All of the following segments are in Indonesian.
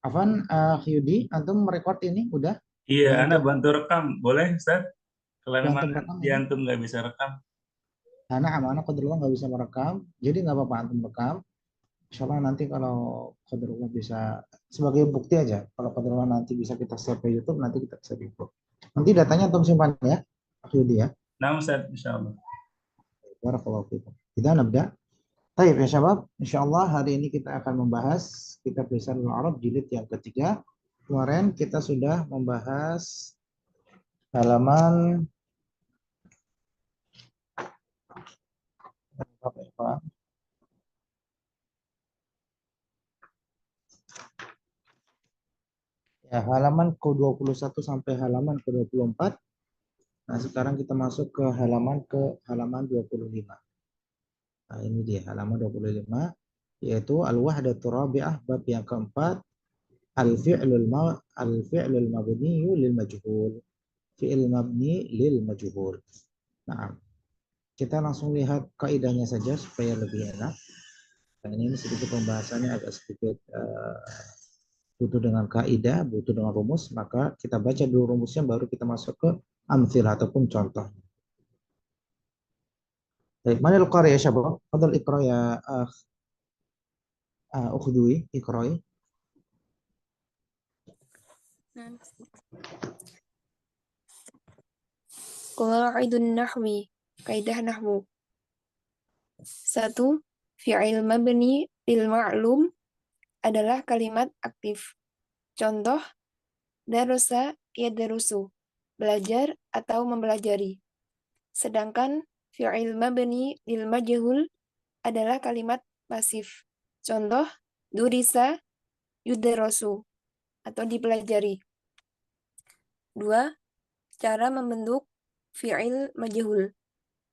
Afan, Yudi, antum merekord ini udah Iya, di Anda antum, bantu rekam. Boleh, Ustaz? Kalau di memang antum rekam di ini. antum nggak bisa rekam. Karena amanah qadarullah nggak bisa merekam, jadi nggak apa-apa antum rekam. Insya Allah nanti kalau qadarullah bisa sebagai bukti aja. Kalau qadarullah nanti bisa kita share ke YouTube, nanti kita share ke YouTube. Nanti datanya antum simpan ya, Yudi ya. Nah, Ustaz, insya Allah. Barakallahu fikum. Kita nabda. Baik ya syabab, insya Allah hari ini kita akan membahas kitab Lisanul Arab jilid yang ketiga. Kemarin kita sudah membahas halaman berapa ya, Pak? Ya, halaman ke-21 sampai halaman ke-24. Nah, sekarang kita masuk ke halaman 25. Nah, ini dia halaman 25 yaitu al-wahdatur rabi'ah bab yang keempat al-fi'lul mabni lil majhul. Fi'il mabni lil majhul. Nah, kita langsung lihat kaidahnya saja supaya lebih enak. Nah, ini sedikit pembahasannya agak sedikit butuh dengan kaidah, butuh dengan rumus, maka kita baca dulu rumusnya baru kita masuk ke amthil ataupun contoh. Baik, mana al-qari ya syabab? Fadal iqra ya ukhdui, iqra'i. Qawaidun nahwi, kaidah nahwu. 1. Fi'il mabni lil ma'lum adalah kalimat aktif. Contoh, darusa yadrusu, belajar atau mempelajari. Sedangkan fi'il mabni lil majhul adalah kalimat pasif. Contoh, durisa yudrasu atau dipelajari. 2. Cara membentuk fi'il majhul.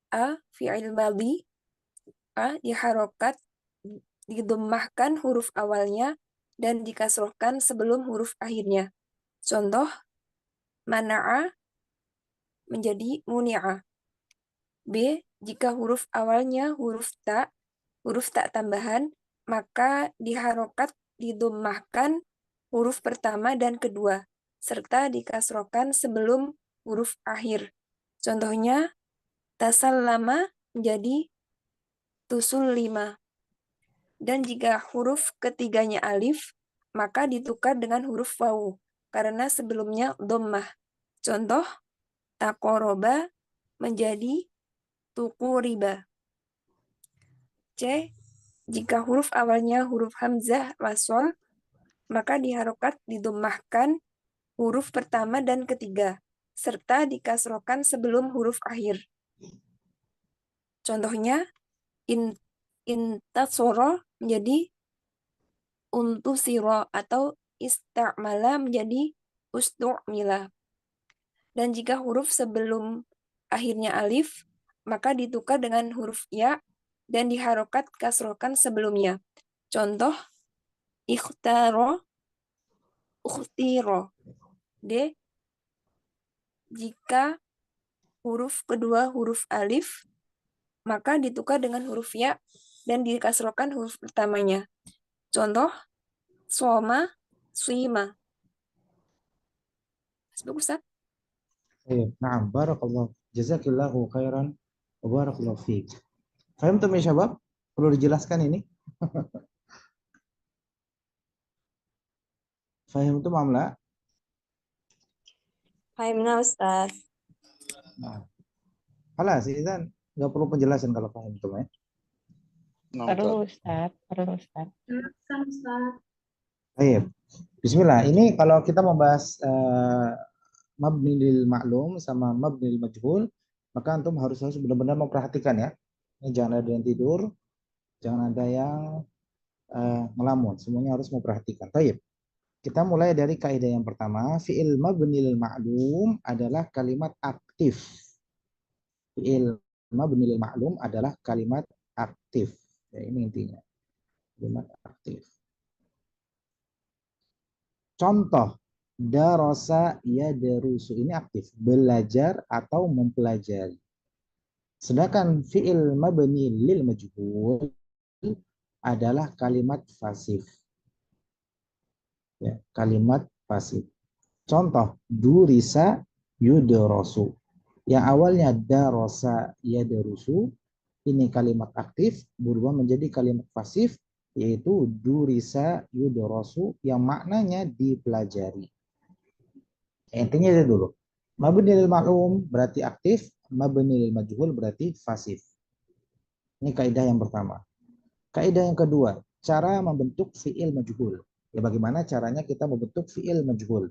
A. Fi'il madhi. A. Diharokat, didomahkan huruf awalnya dan dikasrohkan sebelum huruf akhirnya. Contoh, mana'a menjadi muni'a. B. Jika huruf awalnya huruf tak tambahan, maka diharokat, didomahkan huruf pertama dan kedua, serta dikasrohkan sebelum huruf akhir. Contohnya, tasallama menjadi tusullima. Dan jika huruf ketiganya alif, maka ditukar dengan huruf wawu, karena sebelumnya dhammah. Contoh, taqoroba menjadi tuquriba. C. Jika huruf awalnya huruf hamzah wasol, maka diharokat didomahkan huruf pertama dan ketiga, serta dikasrokan sebelum huruf akhir. Contohnya, intasoro menjadi untusiro atau istamala menjadi ustu'mila. Dan jika huruf sebelum akhirnya alif, maka ditukar dengan huruf ya dan diharokat kasrokan sebelumnya. Contoh, ikhtaro, ukhtiro. D. Jika huruf kedua huruf alif, maka ditukar dengan huruf ya dan dikasrokan huruf pertamanya. Contoh, soma, suima. Bagus, Ustaz? Nah, barakallahu. Jazakillahu khairan wa barakallahu fiik. Fahimtum ya syabab? Perlu dijelaskan ini? Fahimtum amla? Fahimna Ustaz. Nah, alah sih kan nggak perlu penjelasan kalau fahimtum ya. Perlu Ustaz, perlu Ustaz. Baik. Bismillah. Ini kalau kita membahas mabni lil ma'lum sama mabni lil majhul, maka antum harus benar-benar memperhatikan ya. Ini jangan ada yang tidur, jangan ada yang ngelamun. Semuanya harus memperhatikan. Baik. Kita mulai dari kaidah yang pertama. Fi'il mabni lil ma'lum adalah kalimat aktif. Fi'il mabni lil ma'lum adalah kalimat aktif. Ya, ini intinya. Kalimat aktif. Contoh, darasa yadrusu ini aktif, belajar atau mempelajari. Sedangkan fi'il mabni lil majhul adalah kalimat pasif. Ya, kalimat pasif. Contoh, durisa yudrosu. Yang awalnya darosa yadrusu, ini kalimat aktif berubah menjadi kalimat pasif, yaitu durisa yudrosu, yang maknanya dipelajari. Intinya itu dulu. Mabni lil ma'lum berarti aktif, mabni lil majhul berarti pasif. Ini kaidah yang pertama. Kaidah yang kedua, cara membentuk fi'il majhul. Ya, bagaimana caranya kita membentuk fi'il majhul?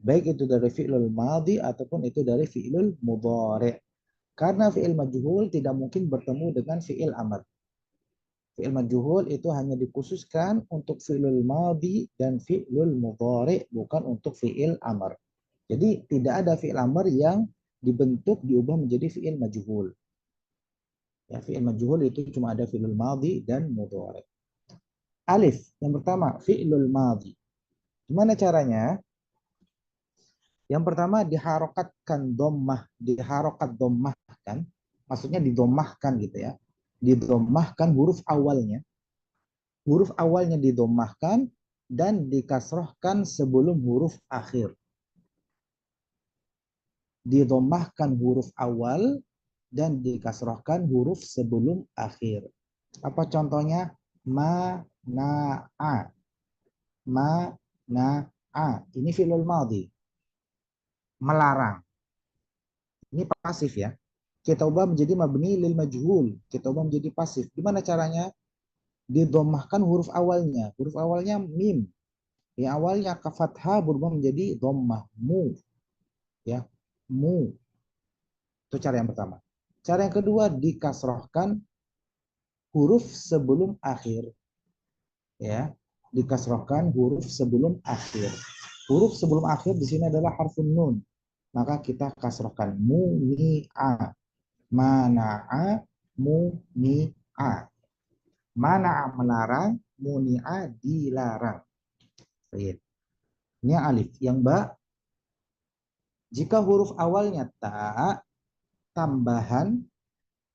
Baik itu dari fi'il madhi ataupun itu dari fi'il mudhari'. Karena fi'il majhul tidak mungkin bertemu dengan fi'il amr. Fi'il majhul itu hanya dikhususkan untuk fi'il madhi dan fi'il mudhari', bukan untuk fi'il amr. Jadi tidak ada fi'il amr yang dibentuk diubah menjadi fi'il majhul. Ya, fi'il majhul itu cuma ada fi'il madhi dan mudhari'. Alif, yang pertama fi'lul madhi. Gimana caranya? Yang pertama diharokatkan dhammah, diharokat dhammahkan, maksudnya didomahkan gitu ya. Didomahkan huruf awalnya. Huruf awalnya didomahkan dan dikasrohkan sebelum huruf akhir. Didomahkan huruf awal dan dikasrohkan huruf sebelum akhir. Apa contohnya? Mana'a. Mana'a. Ini fi'lul madhi. Melarang. Ini pasif ya. Kita ubah menjadi mabni lil majhul. Kita ubah menjadi pasif. Gimana caranya? Didomahkan huruf awalnya. Huruf awalnya mim. Yang awalnya ka fathah berubah menjadi dhammah. Mu. Ya. Mu. Itu cara yang pertama. Cara yang kedua, dikasrohkan huruf sebelum akhir. Ya. Dikasrohkan huruf sebelum akhir. Huruf sebelum akhir di sini adalah harfun nun. Maka kita kasrohkan muni'a. Mana'a, muni'a. Mana'a melarang, muni'a dilarang. Ini alif. Yang ba, jika huruf awalnya ta tambahan,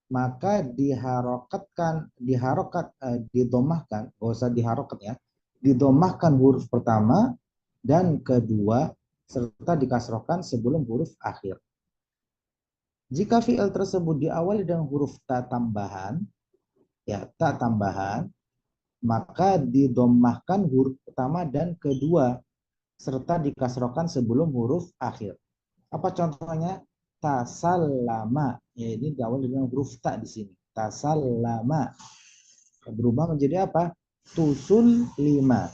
maka didomahkan, gak usah diharokat ya, didomahkan huruf pertama dan kedua serta dikasrohkan sebelum huruf akhir. Jika fi'il tersebut diawali dengan huruf ta tambahan, ya ta tambahan, maka didomahkan huruf pertama dan kedua serta dikasrohkan sebelum huruf akhir. Apa contohnya? Tasallama. Ya, ini diawali dengan huruf ta di sini. Tasallama. Berubah menjadi apa? Tusul lima.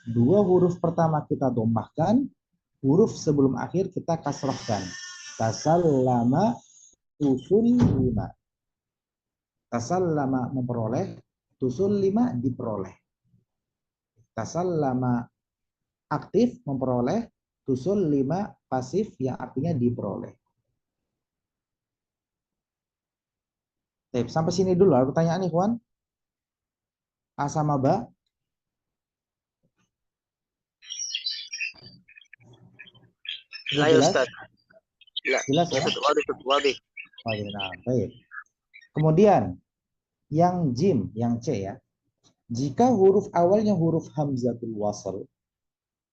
Dua huruf pertama kita domahkan, huruf sebelum akhir kita kasrohkan. Tasallama, tusul lima. Tasallama memperoleh, tusul lima diperoleh. Tasallama aktif memperoleh, tusul lima pasif yang artinya diperoleh. Sampai sini dulu. Ada pertanyaan nih, Ikhwan? A sama ba? Ayo Jelas? Ustaz. Jelas ya? Wadih. Nah, baik. Kemudian yang jim, yang C ya. Jika huruf awalnya huruf hamzatul wasl,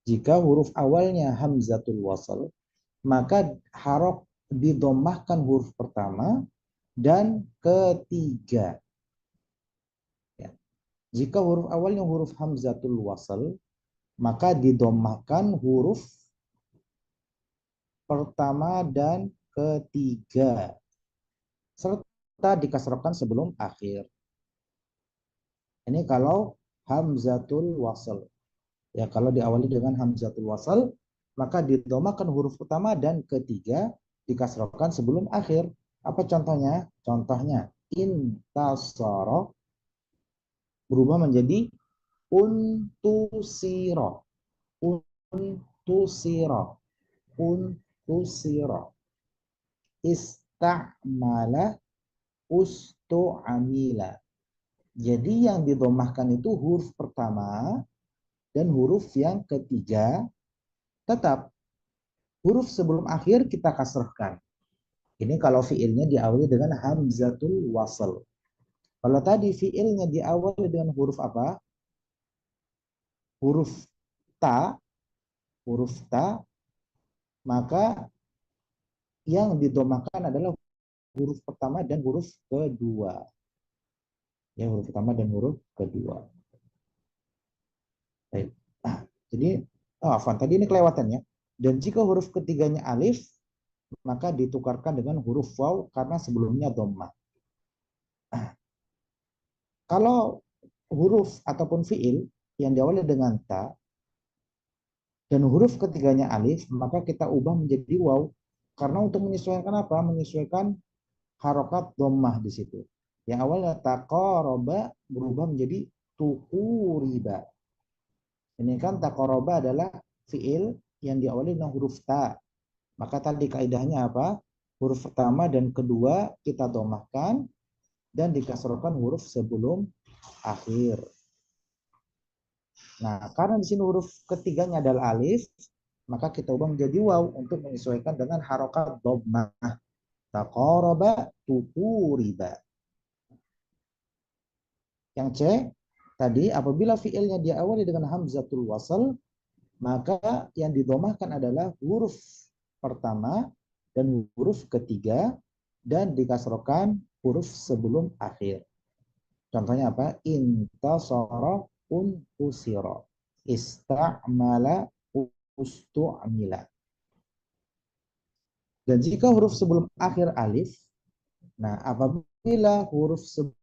jika huruf awalnya hamzatul wasl, maka harok didomahkan huruf pertama dan ketiga. Ya. Jika huruf awalnya huruf hamzatul wasl, maka didomahkan huruf pertama dan ketiga serta dikasrohkan sebelum akhir. Ini kalau hamzatul wasl. Ya, kalau diawali dengan hamzatul wasl, maka didomakan huruf pertama dan ketiga dikasrohkan sebelum akhir. Apa contohnya? Contohnya intasara berubah menjadi untusiro. Untusiro. Untusiro. Istamala ustu'amila. Jadi yang didomahkan itu huruf pertama dan huruf yang ketiga. Tetap huruf sebelum akhir kita kasrahkan. Ini kalau fiilnya diawali dengan hamzatul wasl. Kalau tadi fiilnya diawali dengan huruf apa? Huruf ta, maka yang didomakan adalah huruf pertama dan huruf kedua. Ya, huruf pertama dan huruf kedua. Baik. Nah, jadi, Afwan, tadi ini kelewatannya. Dan jika huruf ketiganya alif, maka ditukarkan dengan huruf waw karena sebelumnya dhammah. Kalau huruf ataupun fiil yang diawali dengan ta dan huruf ketiganya alif, maka kita ubah menjadi waw karena untuk menyesuaikan apa? Menyesuaikan harokat dhammah di situ. Yang awalnya taqaraba berubah menjadi tuquriba. Ini kan taqaraba adalah fiil yang diawali dengan huruf ta. Maka tadi kaidahnya apa? Huruf pertama dan kedua kita dhammahkan dan dikasrokan huruf sebelum akhir. Nah, karena di sini huruf ketiganya adalah alif, maka kita ubah menjadi waw untuk menyesuaikan dengan harokat dhammah. Taqaraba tuquriba. Yang C, tadi apabila fiilnya diawali dengan hamzatul wasl, maka yang didomahkan adalah huruf pertama dan huruf ketiga dan dikasrokan huruf sebelum akhir. Contohnya apa? Intasara untusira. Ista'mala ustu'mila. Dan jika huruf sebelum akhir alif, nah apabila huruf sebelum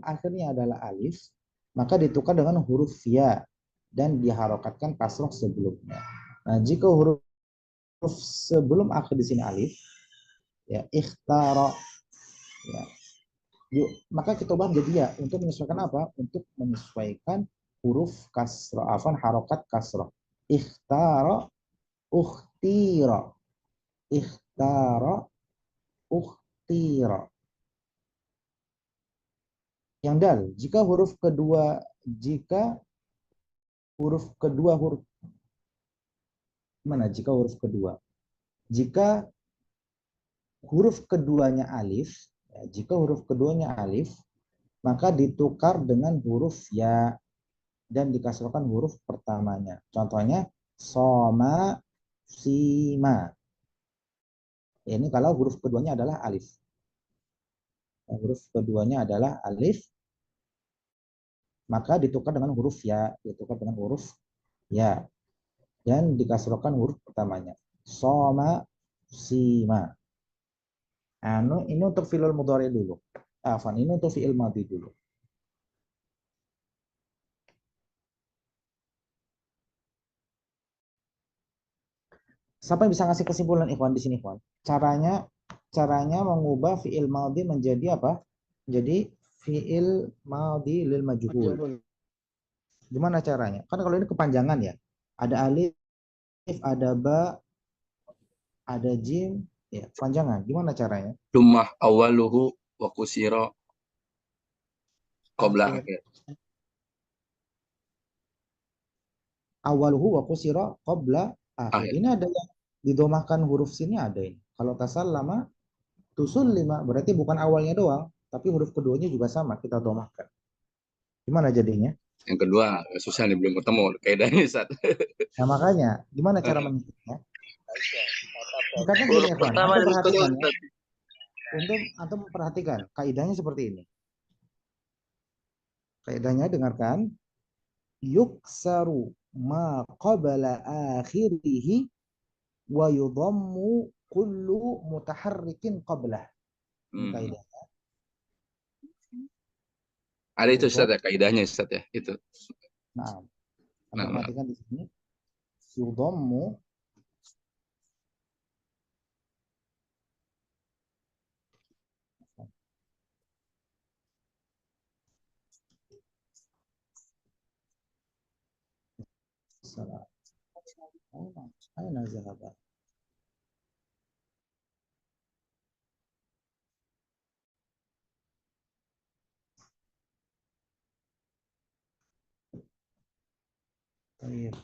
akhirnya adalah alif, maka ditukar dengan huruf ya dan diharokatkan kasroh sebelumnya. Nah, jika huruf sebelum akhir di sini alif, ya ikhtara, ya, maka kita ubah menjadi ya untuk menyesuaikan apa? Untuk menyesuaikan huruf kasroh, harokat kasroh. Ikhtara, ukhtira, ikhtara, ukhtira. Yang dal, jika huruf kedua mana? Jika huruf kedua, jika huruf keduanya alif, ya, jika huruf keduanya alif, maka ditukar dengan huruf ya dan dikasrokan huruf pertamanya. Contohnya soma, sima. Ini kalau huruf keduanya adalah alif. Huruf keduanya adalah alif, maka ditukar dengan huruf ya, dan dikasrokan huruf pertamanya. Soma, sima. Ini untuk fi'il mudhari dulu. Ini untuk fi'il madhi dulu. Siapa yang bisa ngasih kesimpulan ikhwan di sini, ikhwan? Caranya mengubah fi'il madhi menjadi apa? Jadi fi'il madhi lil majhul. Gimana caranya? Kan kalau ini kepanjangan ya. Ada alif, ada ba, ada jim, ya, kepanjangan. Gimana caranya? Lumah awaluhu wa kusira qabla akhir. Awaluhu wa kusira qabla akhir. Ini ada yang didomahkan huruf sini ada ini. Kalau tasallama tusullima berarti bukan awalnya doang, tapi huruf keduanya juga sama kita domahkan. Gimana jadinya? Yang kedua susah nih, belum ketemu kaidahnya Ustaz. Nah makanya gimana cara menyingkatnya? Karena gini, Evan, antum perhatikan ya. Antum perhatikan kaidahnya seperti ini. Kaidahnya dengarkan. Yuksaru ma qabla akhirihi wa yudhammu kullu mutaharrikin qablah. Kaidahnya. Ada itu Ustaz ya, kaidahnya Ustaz ya, itu. Nah, perhatikan di sini. Yudhammu أين ذهب؟ طيب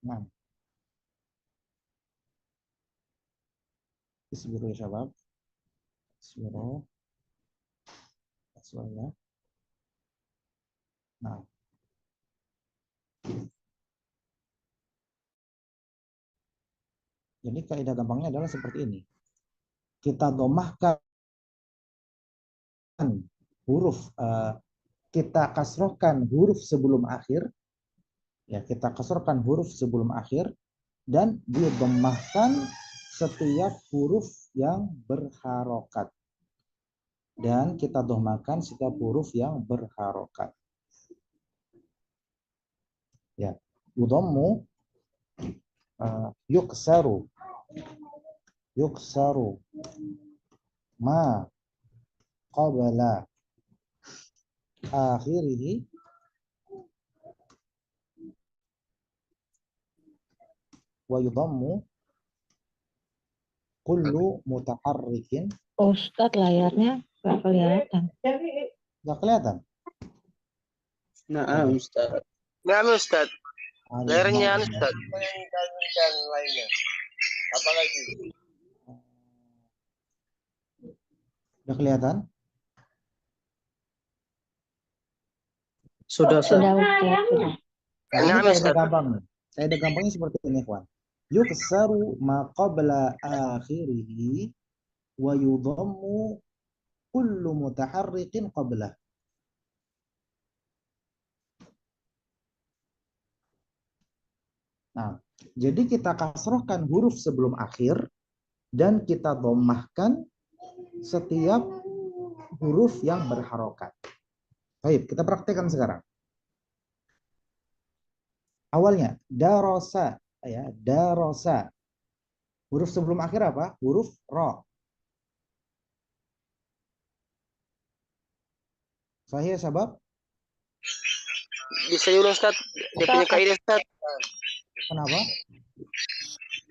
Nah, isbiru ya syabab. Isbiru. Suaranya. Nah. Jadi kaidah gampangnya adalah seperti ini. Kita domahkan huruf, kita kasrohkan huruf sebelum akhir, ya kita kasrohkan huruf sebelum akhir, dan didomahkan setiap huruf yang berharokat. Dan kita domahkan setiap huruf yang berharokat. Ya, udhammu yuksaru ma qabla akhirih wa yudhammu kullu mutaharrikin. Ustadz, layarnya nggak kelihatan. Nggak kelihatan? Nah, Ustaz. Nah, Ustaz. Layarnya Nah, Ustaz. Lainnya. Apalagi? udah kelihatan? Sudah, Ustaz. Sudah, Ustadz. Sudah. Nah, ini Nah, kaidah Ustaz. gampang. Kaidah gampangnya seperti ini, kawan. Yuksaru ma qabla akhirih wa yudhammu kullu mutaharrikin qablah. Nah, jadi kita kasrohkan huruf sebelum akhir dan kita dhammahkan setiap huruf yang berharokat. Baik, kita praktekkan sekarang. Awalnya darosa, ya, darosa. Huruf sebelum akhir apa? Huruf ro. Sahih, sabab? Bisa dulu Ustaz. Dia punya kaidah Ustaz. Kenapa?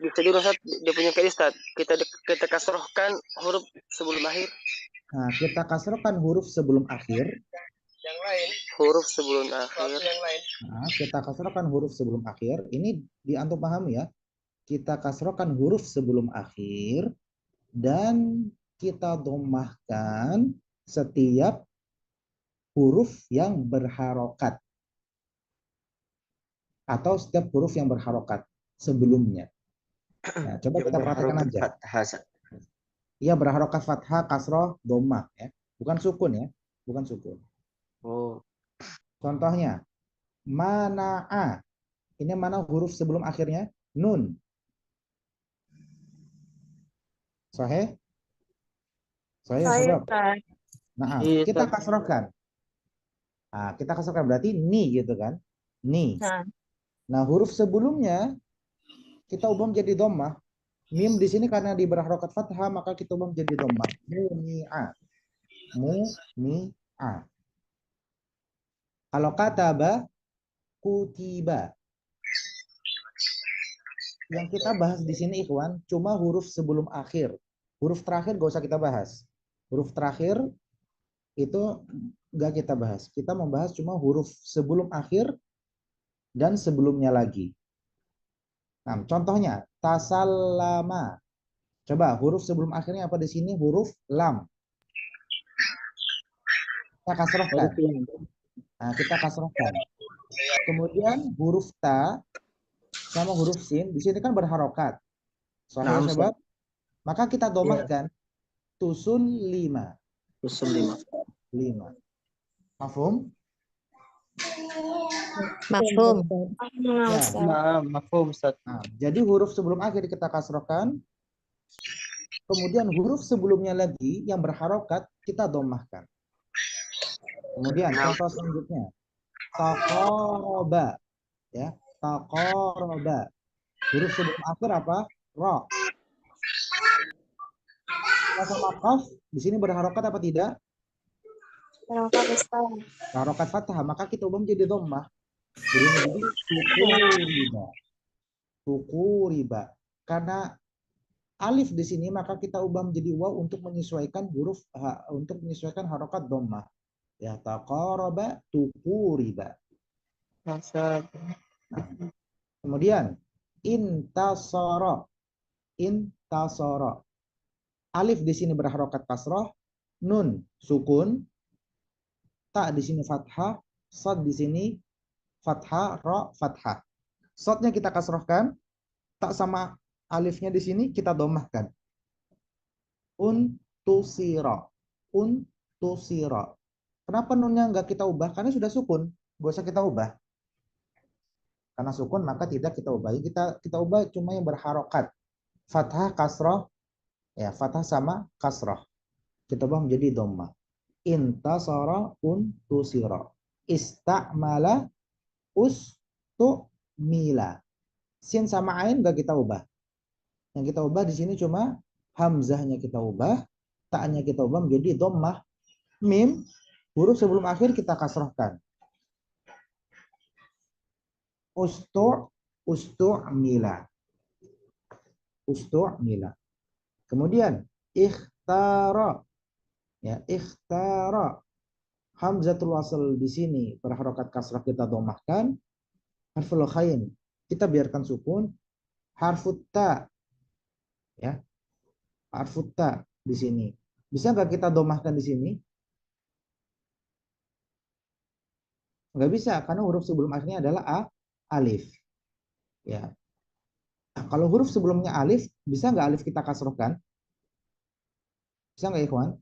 Bisa dulu Ustaz. Dia punya kaidah Ustaz. Kita kasrohkan huruf sebelum akhir. Nah, kita kasrohkan huruf sebelum akhir. Yang lain. Huruf sebelum akhir. Yang lain. Nah, kita kasrohkan huruf sebelum akhir. Ini diantum pahami ya. Kita kasrohkan huruf sebelum akhir dan kita dhammahkan setiap huruf yang berharokat atau setiap huruf yang berharokat sebelumnya. Nah, coba kita perhatikan aja. Iya, berharokat fathah, kasroh, dhammah ya. Bukan sukun ya, bukan sukun. Oh. Contohnya, mana'a. Ini mana huruf sebelum akhirnya? Nun. Sahih? Sahih, sebab. Nah, Iya, kita Ustaz. kasrohkan. Nah, kita kasrohkan berarti ni gitu kan? Ni. Nah, huruf sebelumnya kita ubah menjadi dhammah. Mim di sini karena di berharokat fathah maka kita ubah menjadi dhammah. Mumi'a. Mumi'a. Kalau kataba, kutiba. Yang kita bahas di sini ikhwan cuma huruf sebelum akhir. Huruf terakhir gak usah kita bahas. Huruf terakhir itu gak kita bahas. Kita membahas cuma huruf sebelum akhir dan sebelumnya lagi. Nah, contohnya tasallama. Coba huruf sebelum akhirnya apa di sini? Huruf lam. Kita kasrohkan. Nah, kita kasrohkan. Kemudian huruf ta sama huruf sin di sini kan berharokat. Soalnya Nah, sebab maka kita domahkan tusul 5. Tusul 5. Mafhum? Mafhum. Ya. Nah, mafhum, Ustaz. Nah, jadi huruf sebelum akhir kita kasrohkan. Kemudian huruf sebelumnya lagi yang berharokat kita domahkan. Kemudian contoh selanjutnya. Taqaraba. Ya, taqaraba. Huruf sebelum akhir apa? Ra. Sama qaf di sini berharokat apa tidak? Harokat fathah, maka kita ubah menjadi dhammah. Jadi sukuriba. Sukuriba. Karena alif di sini maka kita ubah menjadi waw untuk menyesuaikan huruf untuk menyesuaikan harokat dhammah. Ya, taqaraba tukuriba. Nah, kemudian Intasara. Intasara. Alif di sini berharokat kasroh, nun sukun, ta di sini fathah, sad di sini fathah, ra fathah. Sadnya kita kasrohkan, tak sama alifnya di sini kita domahkan. Untusira. Untusira. Kenapa nunnya nggak kita ubah? Karena sudah sukun, nggak usah kita ubah. Karena sukun maka tidak kita ubah. Kita ubah cuma yang berharokat. Fathah, kasroh, ya fathah sama kasroh. Kita ubah menjadi dhammah. Intasara untusira. Istamala ustumila. Sin sama ain nggak kita ubah. Yang kita ubah di sini cuma hamzahnya kita ubah, ta'nya kita ubah menjadi dhammah. Mim, huruf sebelum akhir kita kasrohkan. Ustu'mila. Ustu'mila. Kemudian ikhtara. Ya, ikhtara. Hamzatul wasl di sini berharokat kasrah kita dhammahkan. Harful khain kita biarkan sukun. Harfut ta. Ya. Harfut ta di sini. Bisa nggak kita dhammahkan di sini? Nggak bisa karena huruf sebelum akhirnya adalah alif. Ya. Nah, kalau huruf sebelumnya alif, bisa nggak alif kita kasrohkan? Bisa nggak, Ikhwan?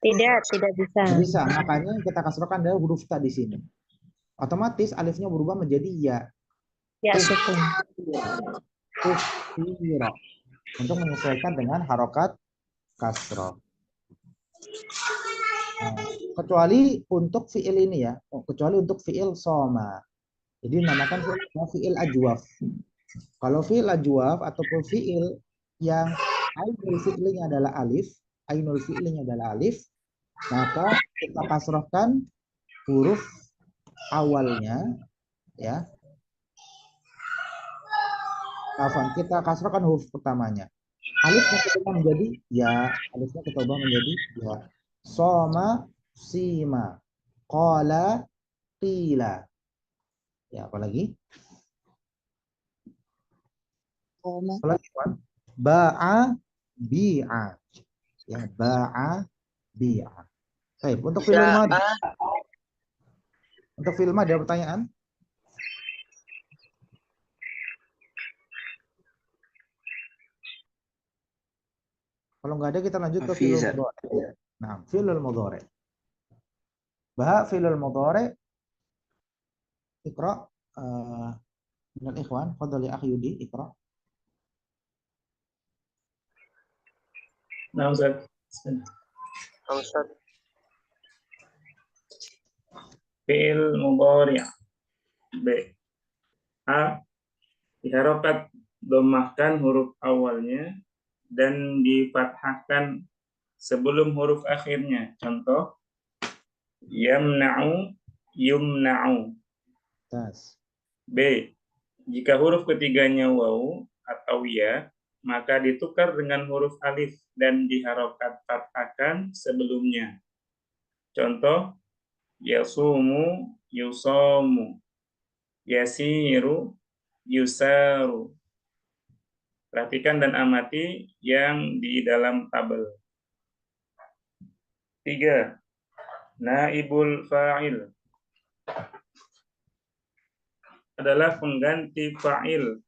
Tidak bisa. Nggak bisa. Makanya kita kasrohkan adalah huruf ta di sini. Otomatis alifnya berubah menjadi ya. Ya, sukun. Ukhira. Untuk menyesuaikan dengan harokat kasroh. Nah, kecuali untuk fiil ini ya. Kecuali untuk fiil soma. Jadi namakan fiil ajwaf. Kalau fiil ajwaf ataupun fiil yang ainul fi'linya adalah alif, ainul fi'linya adalah alif, maka kita kasrohkan huruf awalnya, ya. Kita kasrohkan huruf pertamanya. Alifnya kita ubah menjadi ya, alifnya kita ubah menjadi ya. Soma, sima, qala, qila. Ya, apalagi? Apalagi, Pak? Ba'a, bi'a. Ya, ba'a, bi'a. Baik, untuk film madi. Untuk film ada pertanyaan? Kalau nggak ada kita lanjut ke film mudhari. Nah, fi'il mudhari. Baha fi'il mudhari. Iqra min al-ikhwan, fadhal ya akhi Yudi, iqra. Nah, Ustaz. Ustaz. Fi'il mudhari'. B. A. Diharokat dhammahkan huruf awalnya dan difathahkan sebelum huruf akhirnya. Contoh, yamna'u, yumna'u. Tas. B. Jika huruf ketiganya waw atau ya, maka ditukar dengan huruf alif dan diharokat fathahkan sebelumnya. Contoh, yasumu, yusamu, yasiru, yusaru. Perhatikan dan amati yang di dalam tabel. 3. Naibul fa'il adalah pengganti fa'il.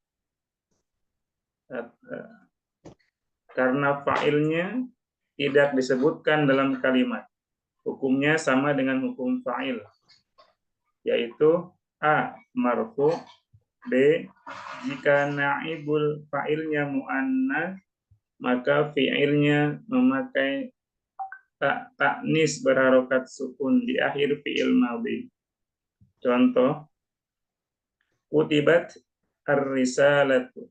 Karena fa'ilnya tidak disebutkan dalam kalimat. Hukumnya sama dengan hukum fa'il, yaitu A. Marfu, B. Jika naibul fa'ilnya mu'annas, maka fi'ilnya memakai ta'nis berharokat sukun di akhir fi'il madhi. Contoh, kutibat ar-risalatu.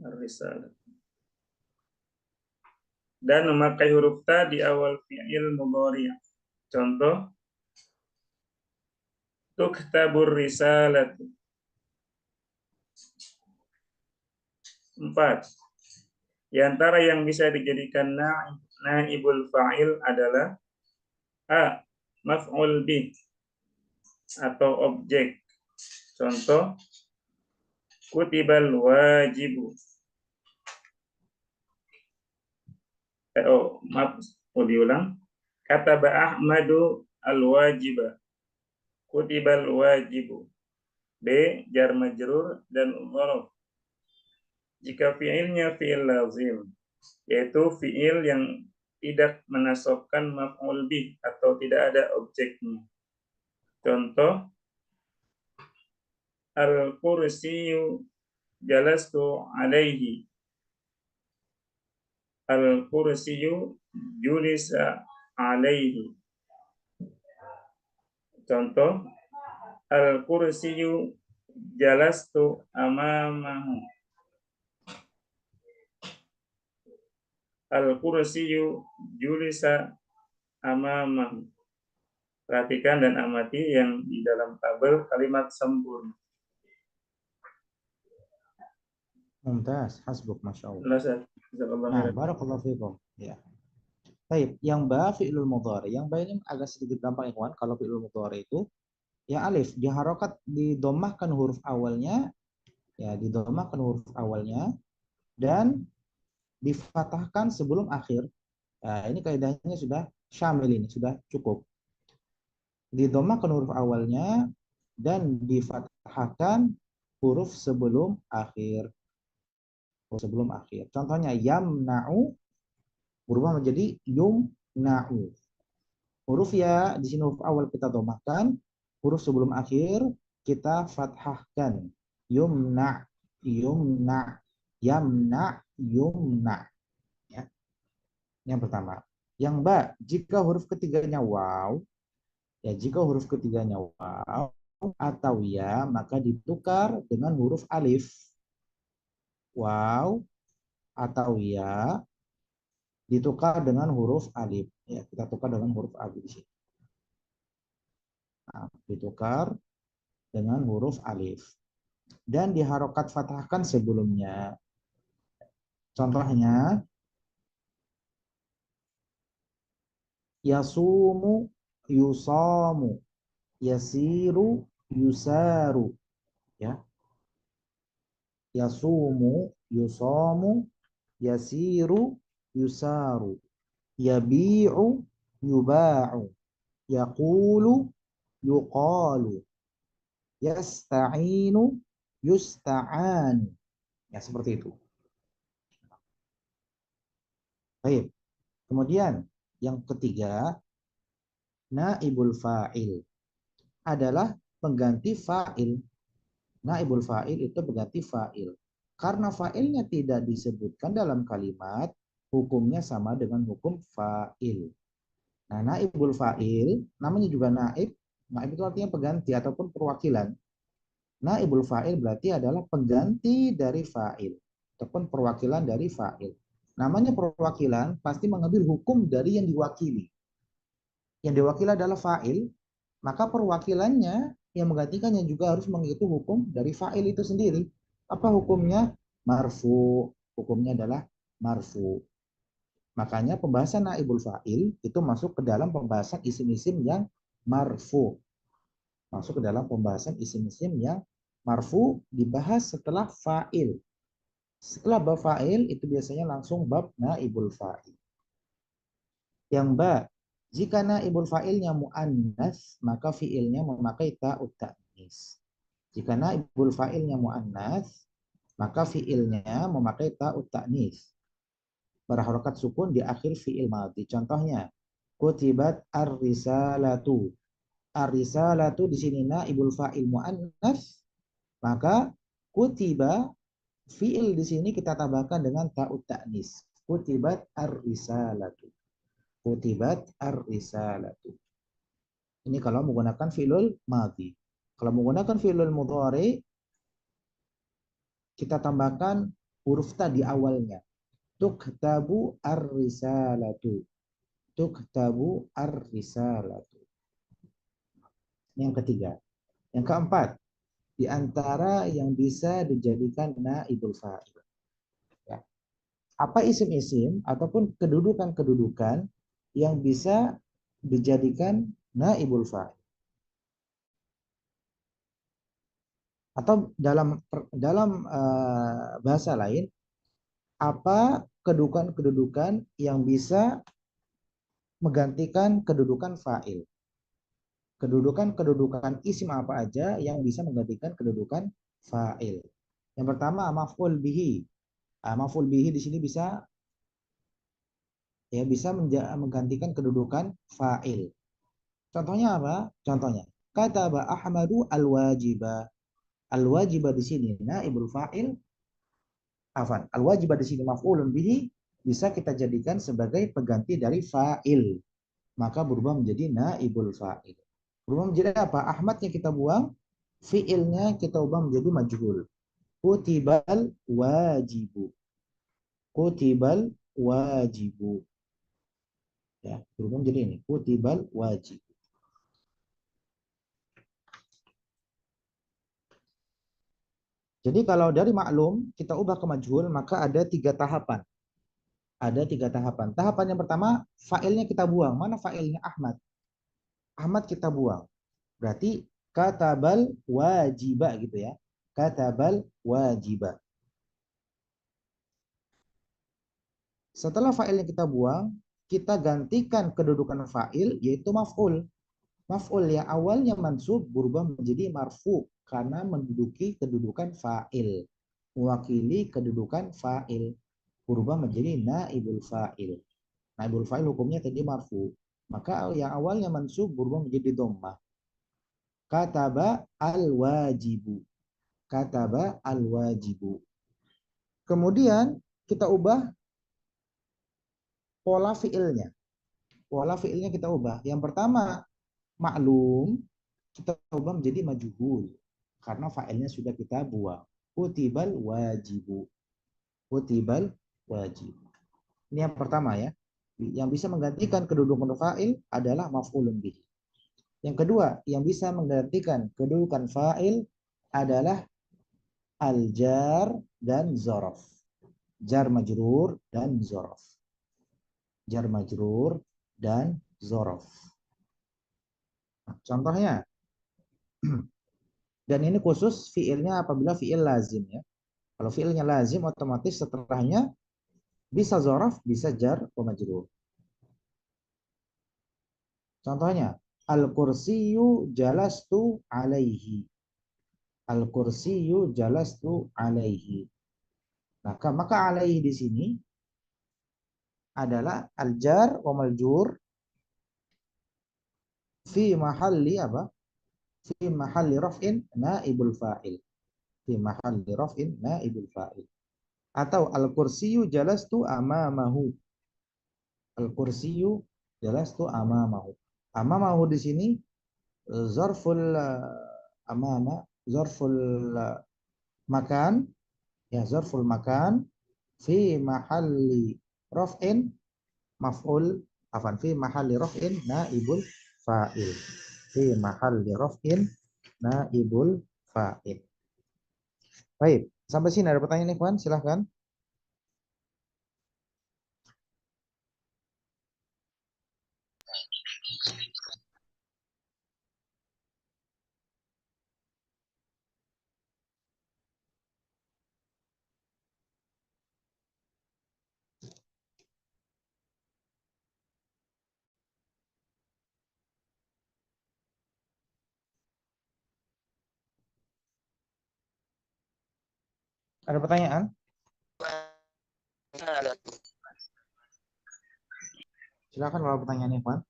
Ar-risalatu. Dan memakai huruf ta di awal fi'il mudhari'. Contoh, tuktabur risalatu. 4. Di antara yang bisa dijadikan naibul fa'il adalah A. Maf'ul bih atau objek. Contoh, kutibal wajibu. Maaf, mau diulang. Kataba Ahmadu al-wajiba. Kutibal wajibu. B. Jar majrur dan dzaraf. Jika fiilnya fiil lazim, yaitu fiil yang tidak menasobkan maf'ul bih atau tidak ada objeknya. Contoh, al-kursiyu jalastu alaihi. Al-kursiyu julisa alaihi. Contoh, al-kursiyu jalastu amamahu. Al-kursiyu julisa amamahu. Perhatikan dan amati yang di dalam tabel kalimat sempurna. Mumtaz, hasbuk, masya Allah. Jelas, Nah, barakallahu fikum. Ya. Baik, yang ba fi'lul mudhari. Yang ba ini agak sedikit gampang ikhwan. Kalau fi'lul mudhari itu ya alif diharokat, didomahkan huruf awalnya, ya didomahkan huruf awalnya dan difatahkan sebelum akhir. Nah, ini kaidahnya sudah syamil, ini sudah cukup. Didomahkan huruf awalnya dan difathahkan huruf sebelum akhir. Sebelum akhir. Contohnya yamna'u berubah menjadi yumna'u. Huruf ya di sini huruf awal kita domahkan, huruf sebelum akhir kita fathahkan. Yumna, yumna, yamna, yumna. Ya. Yang pertama. Yang ba, jika huruf ketiganya waw, ya jika huruf ketiganya waw atau ya, maka ditukar dengan huruf alif. Waw atau ya ditukar dengan huruf alif. Ya, kita tukar dengan huruf alif di sini. Nah, ditukar dengan huruf alif dan diharokat fathahkan sebelumnya. Contohnya yasumu yusamu, yasiru yusaru, ya. Yasumu yusamu, yasiru yusaru, yabi'u yuba'u, yaqulu yuqalu, yasta'inu yusta'anu. Ya, seperti itu. Baik. Kemudian yang ketiga, naibul fa'il adalah pengganti fa'il. Naibul fa'il itu pengganti fa'il. Karena fa'ilnya tidak disebutkan dalam kalimat, hukumnya sama dengan hukum fa'il. Nah, naibul fa'il, namanya juga naib. Naib itu artinya pengganti ataupun perwakilan. Naibul fa'il berarti adalah pengganti dari fa'il ataupun perwakilan dari fa'il. Namanya perwakilan pasti mengambil hukum dari yang diwakili. Yang diwakili adalah fa'il, maka perwakilannya yang menggantikannya juga harus mengikuti hukum dari fa'il itu sendiri. Apa hukumnya? Marfu. Hukumnya adalah marfu. Makanya pembahasan naibul fa'il itu masuk ke dalam pembahasan isim-isim yang marfu. Masuk ke dalam pembahasan isim-isim yang marfu dibahas setelah fa'il. Setelah bab fa'il itu biasanya langsung bab naibul fa'il. Yang ba, jika naibul fa'ilnya mu'annas, maka fi'ilnya memakai ta'ut ta'nis. Jika naibul fa'ilnya mu'annas, maka fi'ilnya memakai ta'ut ta'nis. Berharokat sukun di akhir fi'il madhi. Contohnya, kutibat ar-risalatu. Ar-risalatu di sini naibul fa'il mu'annas, maka kutiba fi'il di sini kita tambahkan dengan ta'ut ta'nis. Kutibat ar-risalatu. Kutibat ar-risalatu. Ini kalau menggunakan fi'lul madhi. Kalau menggunakan fi'lul mudhari, kita tambahkan huruf ta di awalnya. Tuktabu ar-risalatu. Tuktabu ar-risalatu. Yang ketiga. Yang keempat, di antara yang bisa dijadikan naibul fa'il. Ya. Apa isim-isim ataupun kedudukan-kedudukan yang bisa dijadikan naibul fa'il? Atau dalam bahasa lain, apa kedudukan-kedudukan yang bisa menggantikan kedudukan fa'il? Kedudukan-kedudukan isim apa aja yang bisa menggantikan kedudukan fa'il? Yang pertama maf'ul bihi. Maf'ul bihi di sini bisa menggantikan kedudukan fa'il. Contohnya apa? Contohnya, kataba Ahmadu al-wajiba. Al-wajiba di sini naibul fa'il. Al-wajiba di sini maf'ulun bihi bisa kita jadikan sebagai pengganti dari fa'il. Maka berubah menjadi naibul fa'il. Berubah menjadi apa? Ahmadnya kita buang, fi'ilnya kita ubah menjadi majhul. Kutibal wajibu. Kutibal wajibu. Ya, berubah menjadi ini. Kutibal wajib. Jadi kalau dari maklum kita ubah ke majhul, maka ada 3 tahapan. Ada 3 tahapan. Tahapan yang pertama, fa'ilnya kita buang. Mana fa'ilnya Ahmad? Ahmad kita buang. Berarti katabal wajiba gitu ya. Katabal wajiba. Setelah fa'ilnya kita buang, kita gantikan kedudukan fa'il yaitu maf'ul. Maf'ul yang awalnya mansub berubah menjadi marfu karena menduduki kedudukan fa'il. Mewakili kedudukan fa'il. Berubah menjadi naibul fa'il. Naibul fa'il hukumnya tadi marfu. Maka yang awalnya mansub berubah menjadi dhammah. Kataba al-wajibu. Kataba al-wajibu. Kemudian kita ubah pola fiilnya. Pola fiilnya kita ubah. Yang pertama, maklum, kita ubah menjadi majhul. Karena fa'ilnya sudah kita buang. Kutibal wajibu. Kutibal wajib. Ini yang pertama ya. Yang bisa menggantikan kedudukan fa'il adalah maf'ulun bihi. Yang kedua, yang bisa menggantikan kedudukan fa'il adalah al-jar dan zorof. Jar majrur dan zorof. Jar majrur dan zorof. Nah, contohnya, dan ini khusus fiilnya apabila fiil lazim ya. Kalau fiilnya lazim otomatis setelahnya bisa zorof, bisa jar majrur. Contohnya, al-kursiyu jalastu alaihi. Al-kursiyu jalastu alaihi. Maka alaihi di sini adalah al-jar wa maljur fi mahalli apa? Fi mahalli raf'in naibul fa'il. Fi mahalli raf'in naibul fa'il. Atau al-kursiyu jalastu amamahu. Al-kursiyu jalastu amamahu. Amamahu di sini zarful amama, zarful makan, ya zarful makan fi mahalli raf'in maf'ul fi mahalli raf'in naibul fa'il. Fi mahalli raf'in naibul fa'il. Baik, sampai sini ada pertanyaan ikhwan, silahkan. Ada pertanyaan? Silakan kalau pertanyaan ikhwan.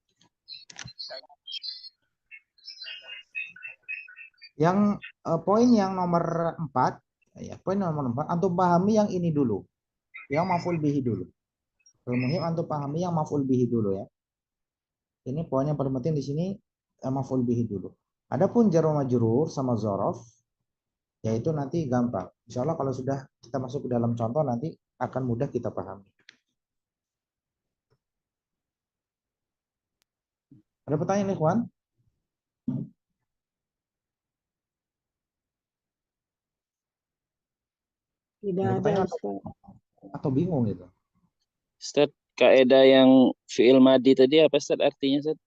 Yang poin yang nomor 4, ya, poin nomor 4, antum pahami yang ini dulu. Yang maf'ul bihi dulu. Al-muhim antum pahami yang maf'ul bihi dulu ya. Ini poin yang paling penting di sini, maf'ul bihi dulu. Adapun jar wa majrur sama zorof, yaitu nanti gampang. Insya Allah kalau sudah kita masuk ke dalam contoh nanti akan mudah kita pahami. Ada pertanyaan ikhwan? Tidak Ada ada, pertanyaan Ustaz. atau bingung gitu? Ustaz, kaidah yang fi'il madi tadi apa Ustaz artinya Ustaz?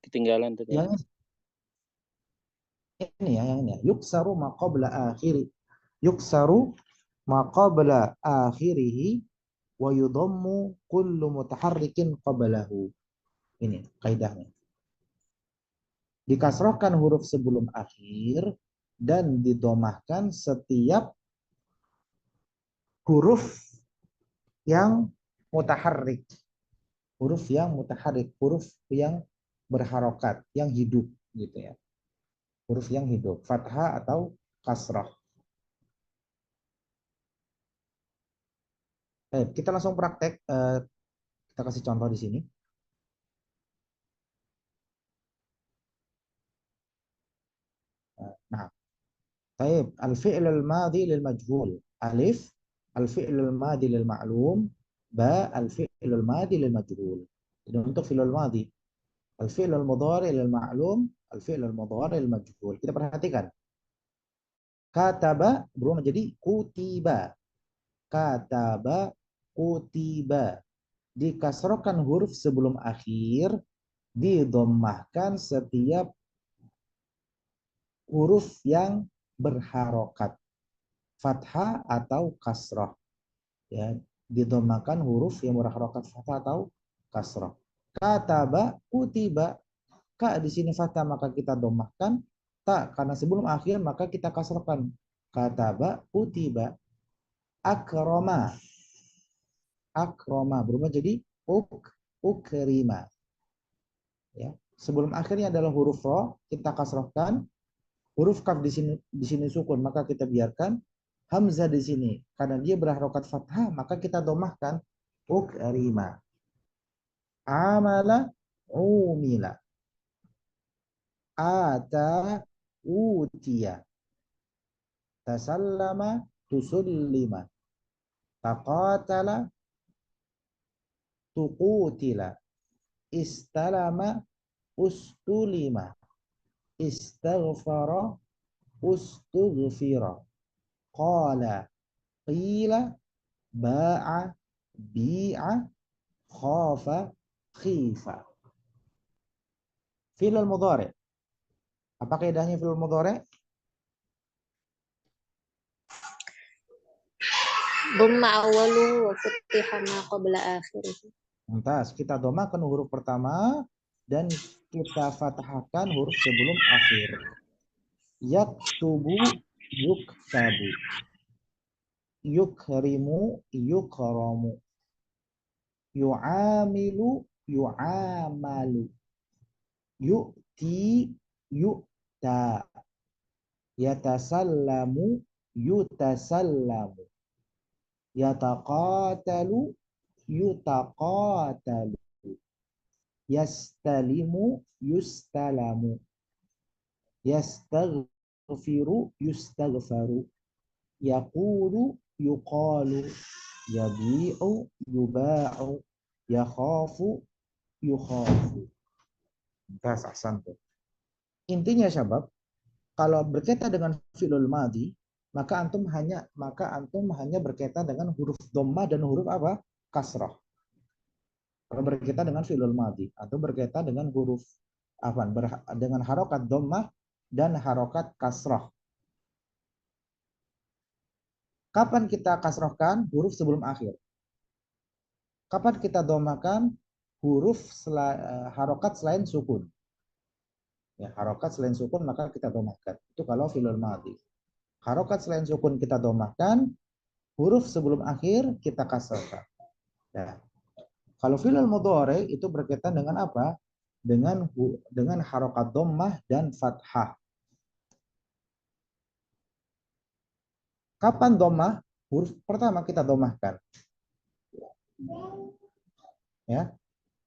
Ketinggalan tadi. Ini ya, yang ini ya. Yuksaru ma qabla akhiri. Yuksaru ma qabla akhirihi wa yudhammu kullu mutaharrikin qablahu. Ini kaidahnya. Dikasrohkan huruf sebelum akhir dan didomahkan setiap huruf yang mutaharrik. Huruf yang mutaharrik, huruf yang berharokat, yang hidup gitu ya. Huruf yang hidup, fathah atau kasrah. Kita langsung praktek. Kita kasih contoh di sini. Nah, طيب الفعل الماضي للمجهول ألف الفعل الماضي للمعلوم باء الفعل الماضي للمجهول. Jadi untuk fi'il madhi, al-fi'l al-mudhari lil-ma'lum, al-fi'l al-mudhari lil-majhul. Kita perhatikan. Kataba berubah menjadi kutiba. Kataba, kutiba. Dikasrohkan huruf sebelum akhir, didommahkan setiap huruf yang berharokat, fathah atau kasrah. Ya, didommahkan huruf yang berharokat fathah atau kasrah. Kataba, kutiba. Ka di sini fathah maka kita dommahkan. Tak karena sebelum akhir maka kita kasrahkan. Kataba, kutiba. Akroma. Akroma berubah jadi ukrima. Ya, sebelum akhirnya adalah huruf ro, kita kasrahkan. Huruf kaf di sini sukun, maka kita biarkan. Hamzah di sini karena dia berharokat fathah, maka kita domahkan ukrima. Amala, umila. Ata, utiya. Tasallama, tusullima. Taqatala, tuqutila. Istalama, ustulima. Istaghfara, ustughfira. Qala, qila, ba'a, bi'a, khafa, khifa. Fi'il mudhari. Apa kaidahnya fi'il mudhari? Dhamma awaluhu wa futiha ma qabla akhirih. Lantas kita domakan huruf pertama dan kita fathahkan huruf sebelum akhir. Yaktubu, yuktabu. Yukrimu, yukramu. Yu'amilu, yu'amalu. Yu'ti, yu'ta. Yatasallamu, yutasallamu. Yataqatalu, yutaqatalu. Yastalimu, yustalamu. Yastaghfiru, yustaghfaru. Yaqulu, yuqalu. Yabi'u, yuba'u. Yakhafu, yukhafu. Bahasa ahsan tuh. Intinya syabab, kalau berkaitan dengan fi'lul madhi, maka antum hanya berkaitan dengan huruf dhamma dan huruf apa? Kasrah. Kalau berkaitan dengan fi'lul madhi atau berkaitan dengan huruf apa? Dengan harokat dhammah dan harokat kasrah. Kapan kita kasrahkan huruf sebelum akhir? Kapan kita dhammahkan huruf harokat selain sukun? Ya, harokat selain sukun maka kita dhammahkan. Itu kalau fi'lul madhi. Harokat selain sukun kita dhammahkan, huruf sebelum akhir kita kasrahkan. Ya. Kalau fi'il mudhari itu berkaitan dengan apa? Dengan harokat dhammah dan fathah. Kapan dhammah? Huruf pertama kita dhammahkan. Ya.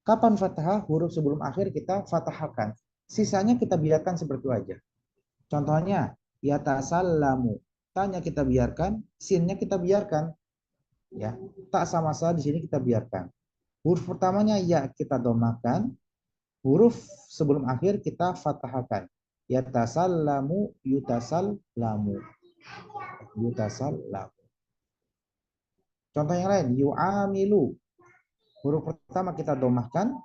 Kapan fathah? Huruf sebelum akhir kita fathahkan. Sisanya kita biarkan seperti itu aja. Contohnya, yatasallamu. Tanya kita biarkan, sinnya kita biarkan. Ya, tak sama saja di sini kita biarkan. Huruf pertamanya ya kita dhammahkan, huruf sebelum akhir kita fathahkan. Yatasallamu, yutasallamu. Yutasallamu. Contoh yang lain, yu'amilu. Huruf pertama kita dhammahkan,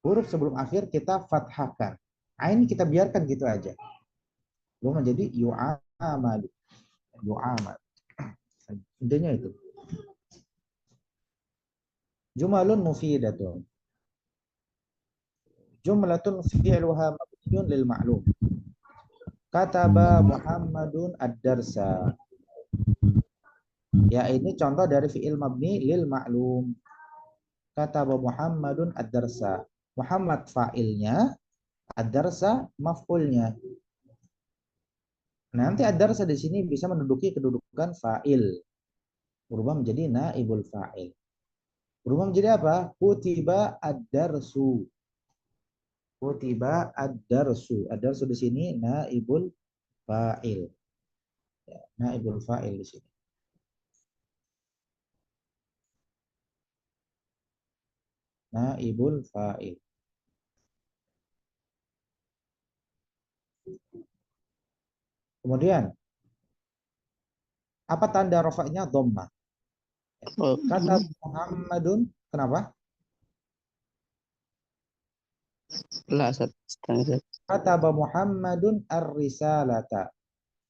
huruf sebelum akhir kita fathahkan. Ini kita biarkan gitu aja. berubah menjadi yu'amadu. Yu'amad. Intinya itu. Jumalun mufidatun. Jumlatun fi'luha mabniyun lil ma'lum. Kataba Muhammadun ad-darsa. Ya, ini contoh dari fi'il mabni lil ma'lum. Kataba Muhammadun ad-darsa. Muhammad fa'ilnya, ad-darsa maf'ulnya. Nanti ad-darsa di sini bisa menduduki kedudukan fa'il. Berubah menjadi naibul fa'il. Berubah menjadi apa? Kutiba ad-darsu. Kutiba ad-darsu. Ad-darsu di sini naibul fa'il. Ya, naibul fa'il di sini. Naibul fa'il. Kemudian, apa tanda rafa'nya? Dhammah. Oh, Kata Muhammadun, kenapa? lah setengah. Kata Muhammadun ar-risalata.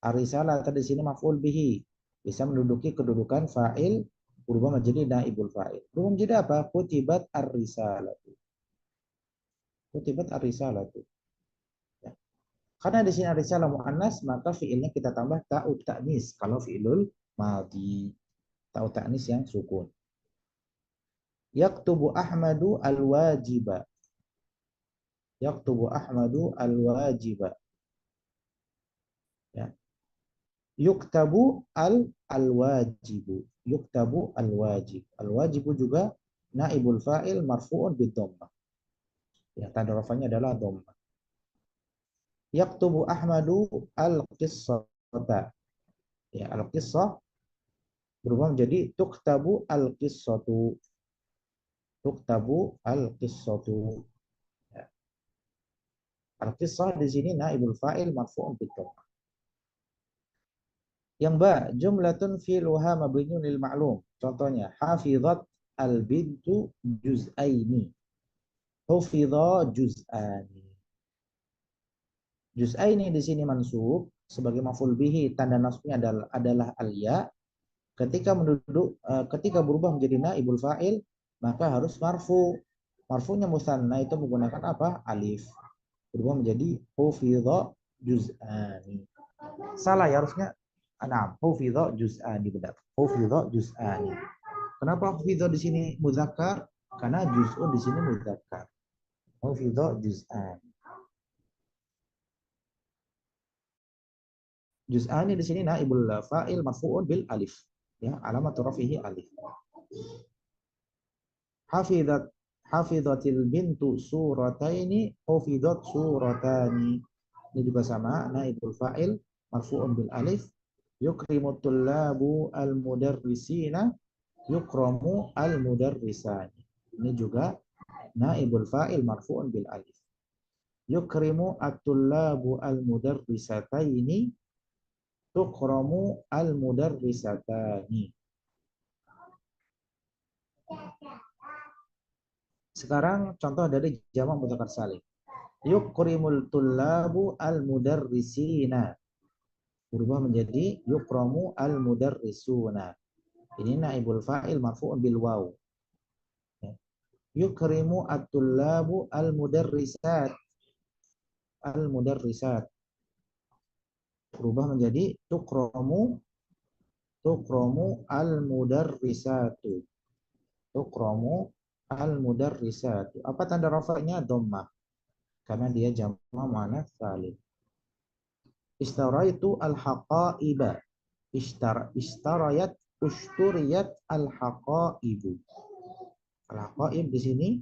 Ar-risalata di sini maf'ul bihi. Bisa menduduki kedudukan fa'il, berubah menjadi naibul fa'il. Berubah menjadi apa? Kutibat ar-risalatu. Kutibat ar-risalatu. Ya. Karena di sini ar-risalah mu'annas, maka fi'ilnya kita tambah ta'ud ta'nis. Kalau fi'ilul madhi. Ta'ud ta'nis yang sukun. Yaktubu Ahmadu al-wajiba. Yaktubu Ahmadu al-wajiba. Ya. Yuktabu al-wajibu. Yuktabu al-wajib. Al-wajibu juga naibul fa'il marfu'un bid-dhammah. Ya, tanda rafanya adalah dhammah. Yaktubu Ahmadu al-qissata. Ya, al-qissah berubah menjadi tuktabu al-qissatu. Tuktabu al-qissatu. Ya. Al-qissah di sini naibul fa'il marfu'un bid-dhammah. Yang ba, jumlatun fi'luha mabniun lil ma'lum. Contohnya, hafizat al-bintu juz'aini. Hufidha juz'ani. Juz'aini di sini mansub sebagai maf'ul bihi, tanda nasbnya adalah al-ya. Ketika berubah menjadi naibul fa'il, maka harus marfu. Marfunya musanna itu menggunakan apa? Alif. Berubah menjadi hufidha juz'ani. Salah ya, harusnya hufidha juz'ani, benar. Hufidha juz'ani. Kenapa hufidha di sini muzakkar? Karena juz'un di sini muzakkar. Hufidha juz'ani. Juz'ani di sini naibul fa'il marfu'un bil alif. Ya, alamat rafihi alif. Hafidhatil bintu surataini, hufidhat suratani. Ini juga sama, naibul fa'il marfu'un bil alif. Yukrimut tullabu al-mudarrisina, yukramu al-mudarrisani. Ini juga naibul fa'il marfu'un bil alif. Yukrimu at-tullabu al-mudarrisataini, tukramu al-mudarrisatani. Sekarang contoh dari jamak mudzakkar salim. Yukrimul tullabu al-mudarrisina. Berubah menjadi yukramu al-mudarrisuna. Ini naibul fa'il marfu'un bil waw. Yukrimu at-tullabu al-mudarrisat. Al-mudarrisat. Berubah menjadi tukramu al-mudarrisatu. Tukramu al-mudarrisatu. Apa tanda rafa'nya? Dhammah. Karena dia jamak muannats salim. Istaraitu al-haqaiba. Istarayat usturiyat al-haqaibu. Al-haqaib di sini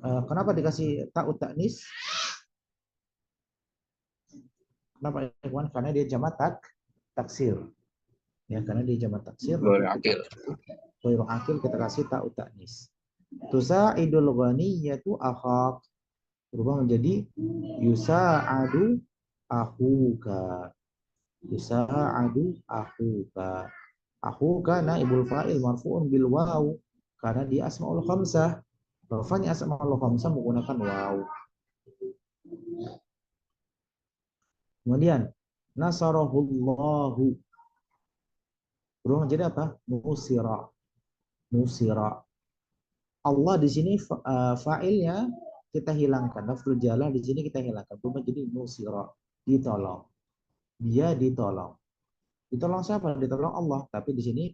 kenapa dikasih ta'ut ta'nis? Kenapa, ikhwan? Karena dia jamak taksir. Ya, karena dia jamak taksir. Ghairu akil kita kasih ta'ut ta'nis. Tusa'idul ghaniyatu akhak. Berubah menjadi yusa'adu akhuka. Yusa'adu akhuka. Akhuka naibul fa'il marfu'un bil waw. Karena dia asma'ul khamsah. Rafanya asma'ul khamsah menggunakan waw. Kemudian nasarahullahu. Berulang jadi apa? Nusira. Nusira. Allah di sini fa'ilnya kita hilangkan. Lafzul jalalah di sini kita hilangkan. Berubah jadi nusira. Ditolong. Dia ditolong. Ditolong siapa? Ditolong Allah. Tapi di sini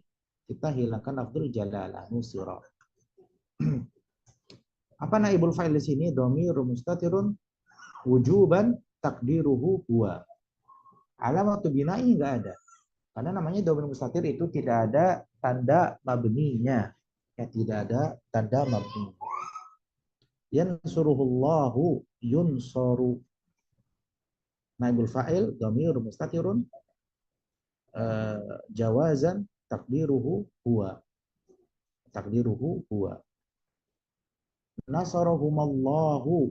kita hilangkan lafzul jalalah. Nusira. Apa naibul fa'il di sini? Dhamir mustatirun wujuban takdiruhu huwa. Alamatu bina'i enggak ada. Karena namanya dhamir mustatir itu tidak ada tanda mabninya. Ya, tidak ada tanda mabni. Yansuruhullahu yunsaru. Naibul fa'il dhamir mustatirun jawazan takdiruhu huwa. Takdiruhu huwa. Nasarahumallahu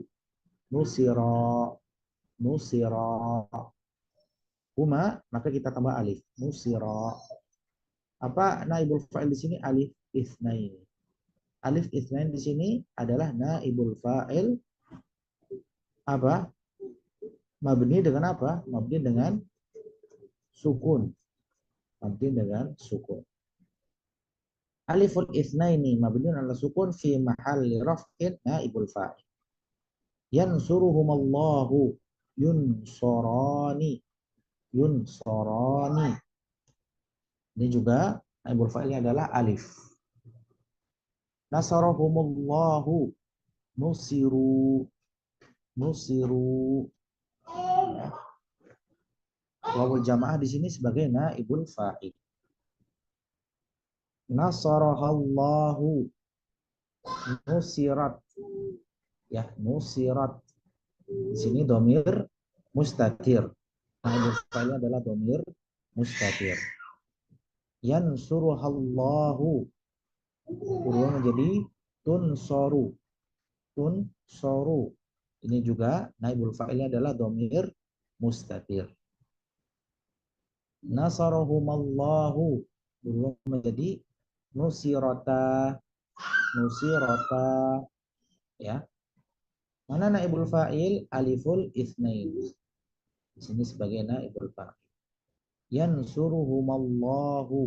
nusira. Nusira. Huma, maka kita tambah alif. Nusira. Apa naibul fa'il di sini? Alif itsnain. Alif itsnain di sini adalah naibul fa'il apa? Mabni dengan apa? Mabni dengan sukun. Mabni dengan sukun. Aliful itsnaini mabni ala sukun fi mahalli raf'in naibul fa'il. Yansuruhumallahu yunsorani. Yunsorani. Ini juga naibul fa'ilnya adalah alif. Nasarahumullahu nusiru. Nusiru. Wawul jamaah di sini sebagai naibul fa'il. Nasarahallahu nusirat. Ya, nusirat. Di sini domir mustatir. Naibul fa'ilnya adalah domir mustatir. Yansuruhallahu. Berubah menjadi tunsoru. Tunsoru. Ini juga naibul fa'ilnya adalah domir mustatir. Nasarahumallahu. Berubah menjadi nusirata. Nusirata. Ya. Mana naibul fa'il? Aliful itsnain. Di sini sebagai naibul fa'il. Yansuruhumallahu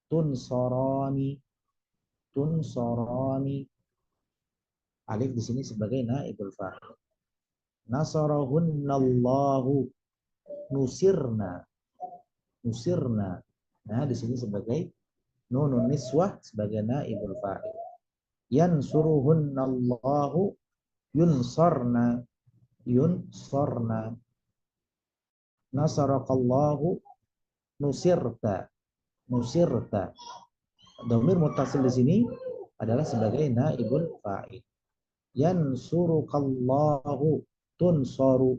tunsorani. Tunsorani. Alif di sini sebagai naibul fa'il. Nasarahunnallahu nusirna. Nusirna. Nah, di sini sebagai nunun niswah sebagai naibul fa'il. Yansuruhunnallahu yunsarna. Yunsarna. Nasarakallahu nusirta. Nusirta. Dhamir muttasil di sini adalah sebagai naibul fa'il. Yansurukallahu tunsaru.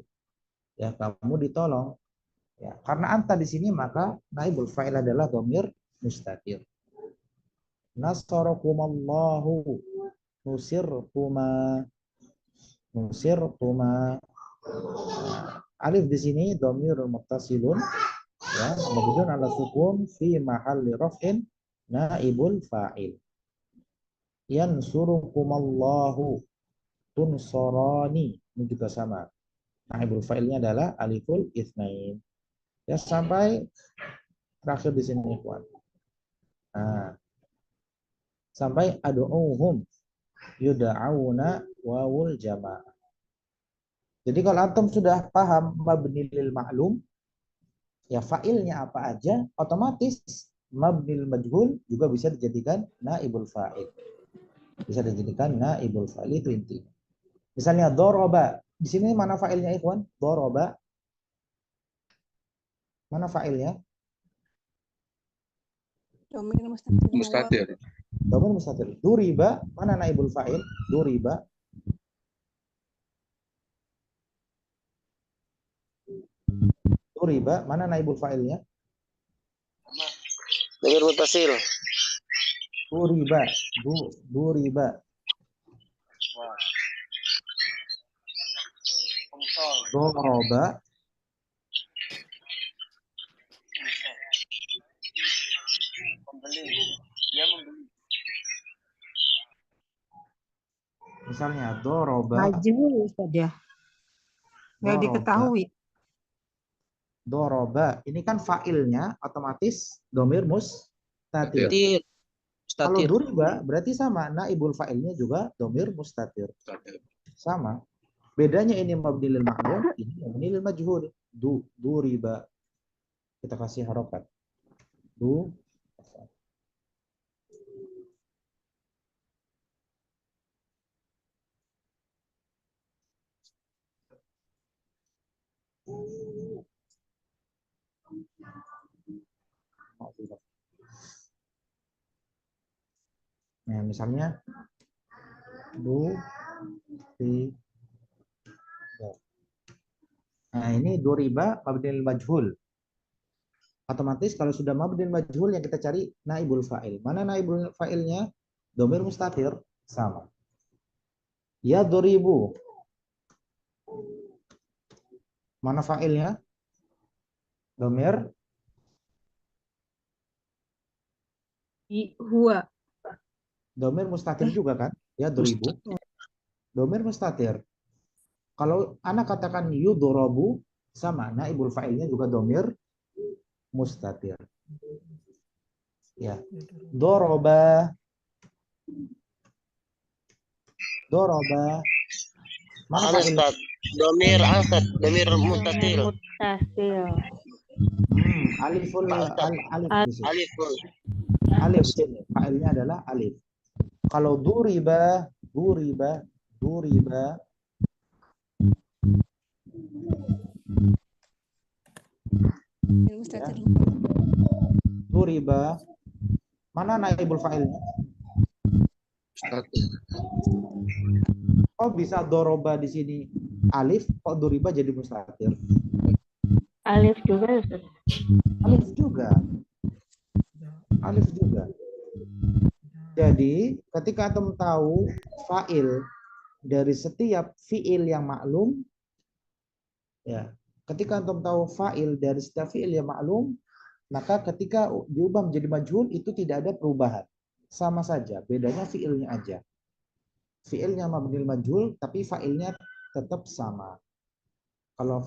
Ya, kamu ditolong. Ya, karena anta di sini maka naibul fa'il adalah dhamir mustatir. Nasarakumallahu nusirtuma. Nusirtuma. Alif di sini dhamir muttasilun ya, mabniun ala sukun fi mahalli raf'in naibul fa'il. Yansurukumallahu tunsorani. Ini juga sama. Naibul fa'ilnya adalah aliful itsnain. Ya, sampai terakhir di sini ikhwan. Nah, sampai ad'uhum yud'auna wawul jamaah. Jadi kalau antum sudah paham mabni lil ma'lum, ya fa'ilnya apa aja, otomatis mabni lil majhul juga bisa dijadikan naibul fa'il. Bisa dijadikan naibul fa'il, itu intinya. Misalnya doroba, di sini mana fa'ilnya ikhwan? Doroba. Mana fa'ilnya? Domir mustatir. Mustatir. Domir mustatir. Duriba, mana naibul fa'il? Duriba. Duriba, mana naibul fa'ilnya? Dhamir muttasil. Duriba. Duriba. Doroba. Misalnya doroba. Majhul Ustaz ya. Nggak Doroba. diketahui. Doroba. Ini kan fa'ilnya otomatis domir mustatir. Mustatir. Kalau Mustatir. duriba berarti sama. Naibul fa'ilnya juga domir mustatir. Sama. Bedanya ini mabni lil ma'lum, ini mabni lil majhul. Duriba. Kita kasih harokat. Du. Nah, misalnya riba. Nah, ini riba mabni majhul. Otomatis kalau sudah mabni majhul yang kita cari naibul fa'il. Mana naibul fa'ilnya? Domir mustatir sama. Ya doribu. Mana fa'ilnya? Domir Huwa. domir mustatir juga kan? Ya doribu. Domir mustatir. Kalau anak katakan yudorobu sama naibul fa'ilnya juga domir mustatir. Ya. Doroba. Doroba. Mana Paham fa'ilnya? Ustaz. Domir angkat. Domir mustatir. Muttasil. Aliful alif di sini. Alifun. Alif di sini. Fa'ilnya adalah alif. Kalau duriba. Mustatir. Duriba. Mana naibul fa'ilnya? Kok bisa doroba di sini alif, kok duriba jadi mustatir? Alif juga Ustaz. Alif juga. Alif juga. Jadi, ketika antum tahu fa'il dari setiap fi'il yang maklum, ya, ketika antum tahu fa'il dari setiap fi'il yang maklum, maka ketika diubah menjadi majhul itu tidak ada perubahan. Sama saja, bedanya fi'ilnya aja. Fi'ilnya mabnil majhul, tapi fa'ilnya tetap sama. Kalau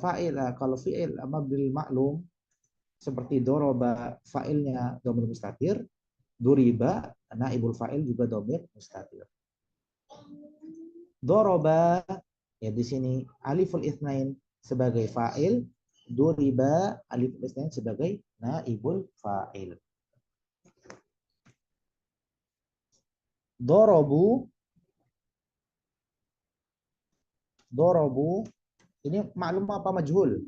fi'il mabnil maklum seperti doroba, fa'ilnya domir mustatir, duriba, naibul fa'il juga domir mustatir. Doroba, ya di sini aliful itsnain sebagai fa'il, duriba aliful itsnain sebagai naibul fa'il. Dorobu ini maklum apa majhul?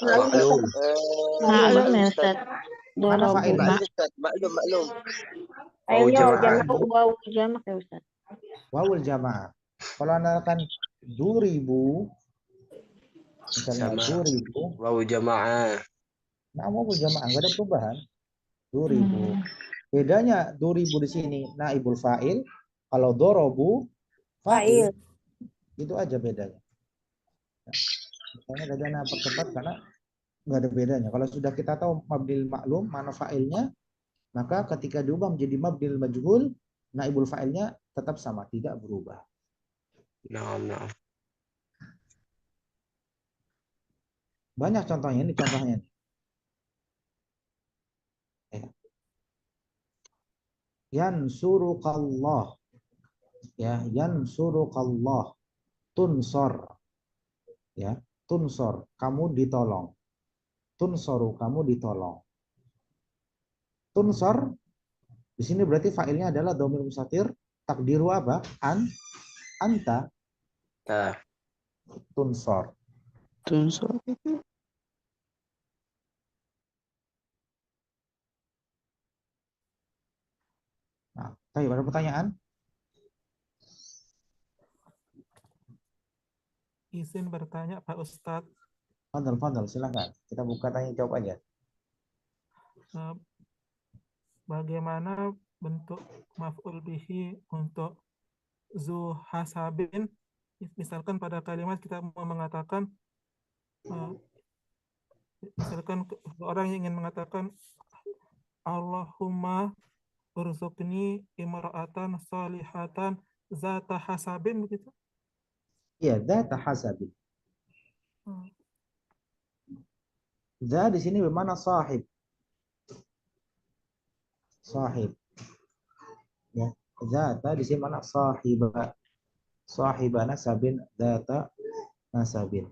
Maklum. Maklum ya Ustaz. Mana Dorobu. fa'ilnya? Maklum Ustaz. Maklum. Ayo jamaah. jamak wawu jamak ya Ustaz. Wawul jamaah. Kalau anda akan duribu, misalnya Sama. duribu, Wawu jamaah. nah wawul jamaah nggak ada perubahan. Duribu. Bedanya duribu di sini naibul fa'il, kalau dorobu fa'il. Itu aja bedanya. Misalnya tadi anak percepat karena nggak ada bedanya. Kalau sudah kita tahu mabnil maklum mana fa'ilnya, maka ketika diubah menjadi mabnil majhul, naibul fa'ilnya tetap sama, tidak berubah. Nah. Banyak contohnya, ini contohnya. Yansurukallah. Ya, yansurukallah. Tunsor. Ya, tunsor, kamu ditolong. Tunsoru, kamu ditolong. Tunsor di sini berarti fa'ilnya adalah dhamir mustatir, takdiru apa? Anta. Tunsor. Nah, ada pertanyaan? Izin bertanya Pak Ustadz. Fadal, silakan. Kita buka tanya jawab aja. Bagaimana bentuk maf'ul bihi untuk zu hasabin? Misalkan pada kalimat kita mau mengatakan, misalkan orang yang ingin mengatakan Allahumma urzuqni imra'atan salihatan zata hasabin begitu? Iya, zata hasabin. Za di sini bermakna sahib. Sahib. Ya. Zata di sini mana sahiba. Sahiba nasabin, data nasabin.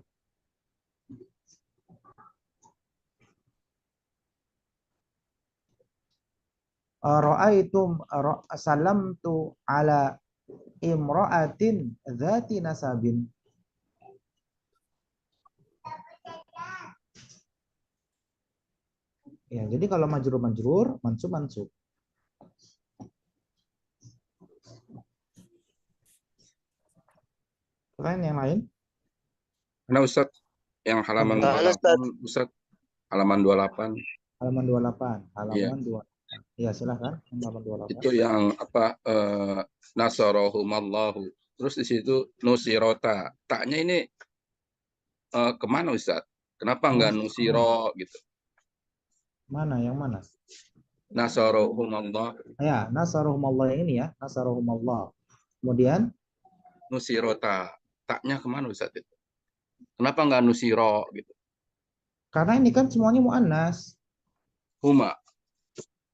Ra'aitum salamtu ala imra'atin dzati nasabin. Ya, jadi kalau majrur, mansub. Pertanyaan yang lain? Nah, Ustaz, yang halaman Halo, 28, Ustaz, halaman 28. Halaman 28. Iya. Halaman 28. Ya, silakan. Halaman 28. Itu yang apa? Nasarohumallahu. Terus di situ nusirota. Taknya ini kemana Ustaz? Kenapa enggak nusiro gitu? Mana? Yang mana? Nasarohumallah. Ya, nasaruhumallah yang ini ya. Nasaruhumallah. Kemudian Nusirota. Taknya kemana Ustaz itu? Kenapa enggak nusiro gitu? karena ini kan semuanya muannas. Huma.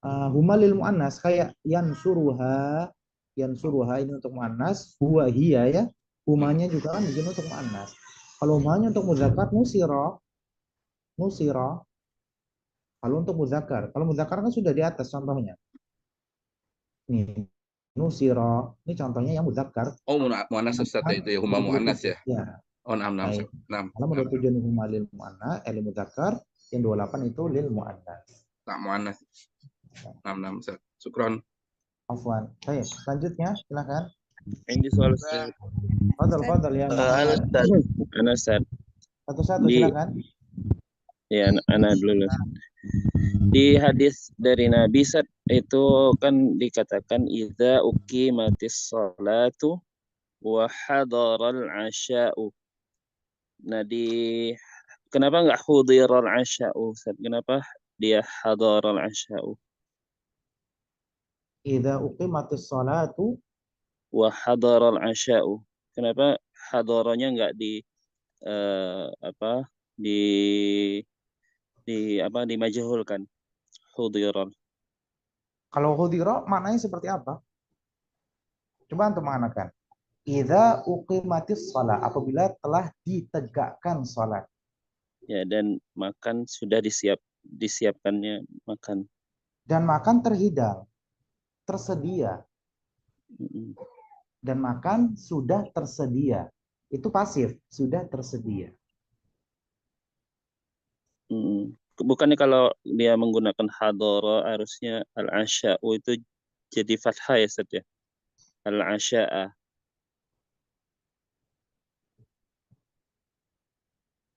Huma lil muannas, kayak yansuruha ini untuk muannas, huwa hiya ya. Humanya juga kan bikin untuk muannas. Kalau humanya untuk muzakkar nusira. Kalau untuk muzakkar, kalau muzakkar kan sudah di atas contohnya. Nih, nusira. Ini contohnya yang muzakkar. Oh, muannas Ustaz itu ya, huma muannas ya. Ya. Oh, 6. Kalau 27 huma lil muannas, lil muzakkar, yang 28 itu lil muannas. Tak muannas. 6 Ustaz. Syukron. Afwan. Baik, selanjutnya silakan. Ini soal Ustaz. Fadal ya. Halo, Ustaz. Ana Ustaz. Satu-satu Di- silakan. Ya, Ana dulu. Ustaz. Di hadis dari Nabi Ustaz, itu kan dikatakan idza uqimatis sholatu wa hadaral asya'u. Nah, kenapa enggak hudiral asya'u Ustaz? Kenapa dia hadaral asya'u Idza uqimatis sholatu wa hadaral asya'u? Kenapa hadaranya enggak dimajhulkan? Hudiral. kalau hudira maknanya seperti apa? Coba antum mengatakan. Idza uqimatis shalah, apabila telah ditegakkan salat. Ya, dan makan sudah disiapkannya makan. Dan makan terhidang, tersedia. Mm-mm. Dan makan sudah tersedia. Itu pasif, sudah tersedia. Mm-mm. Bukannya kalau dia menggunakan hadara harusnya al-asya'u itu jadi fathah ya Ustaz ya? Al-asya'a.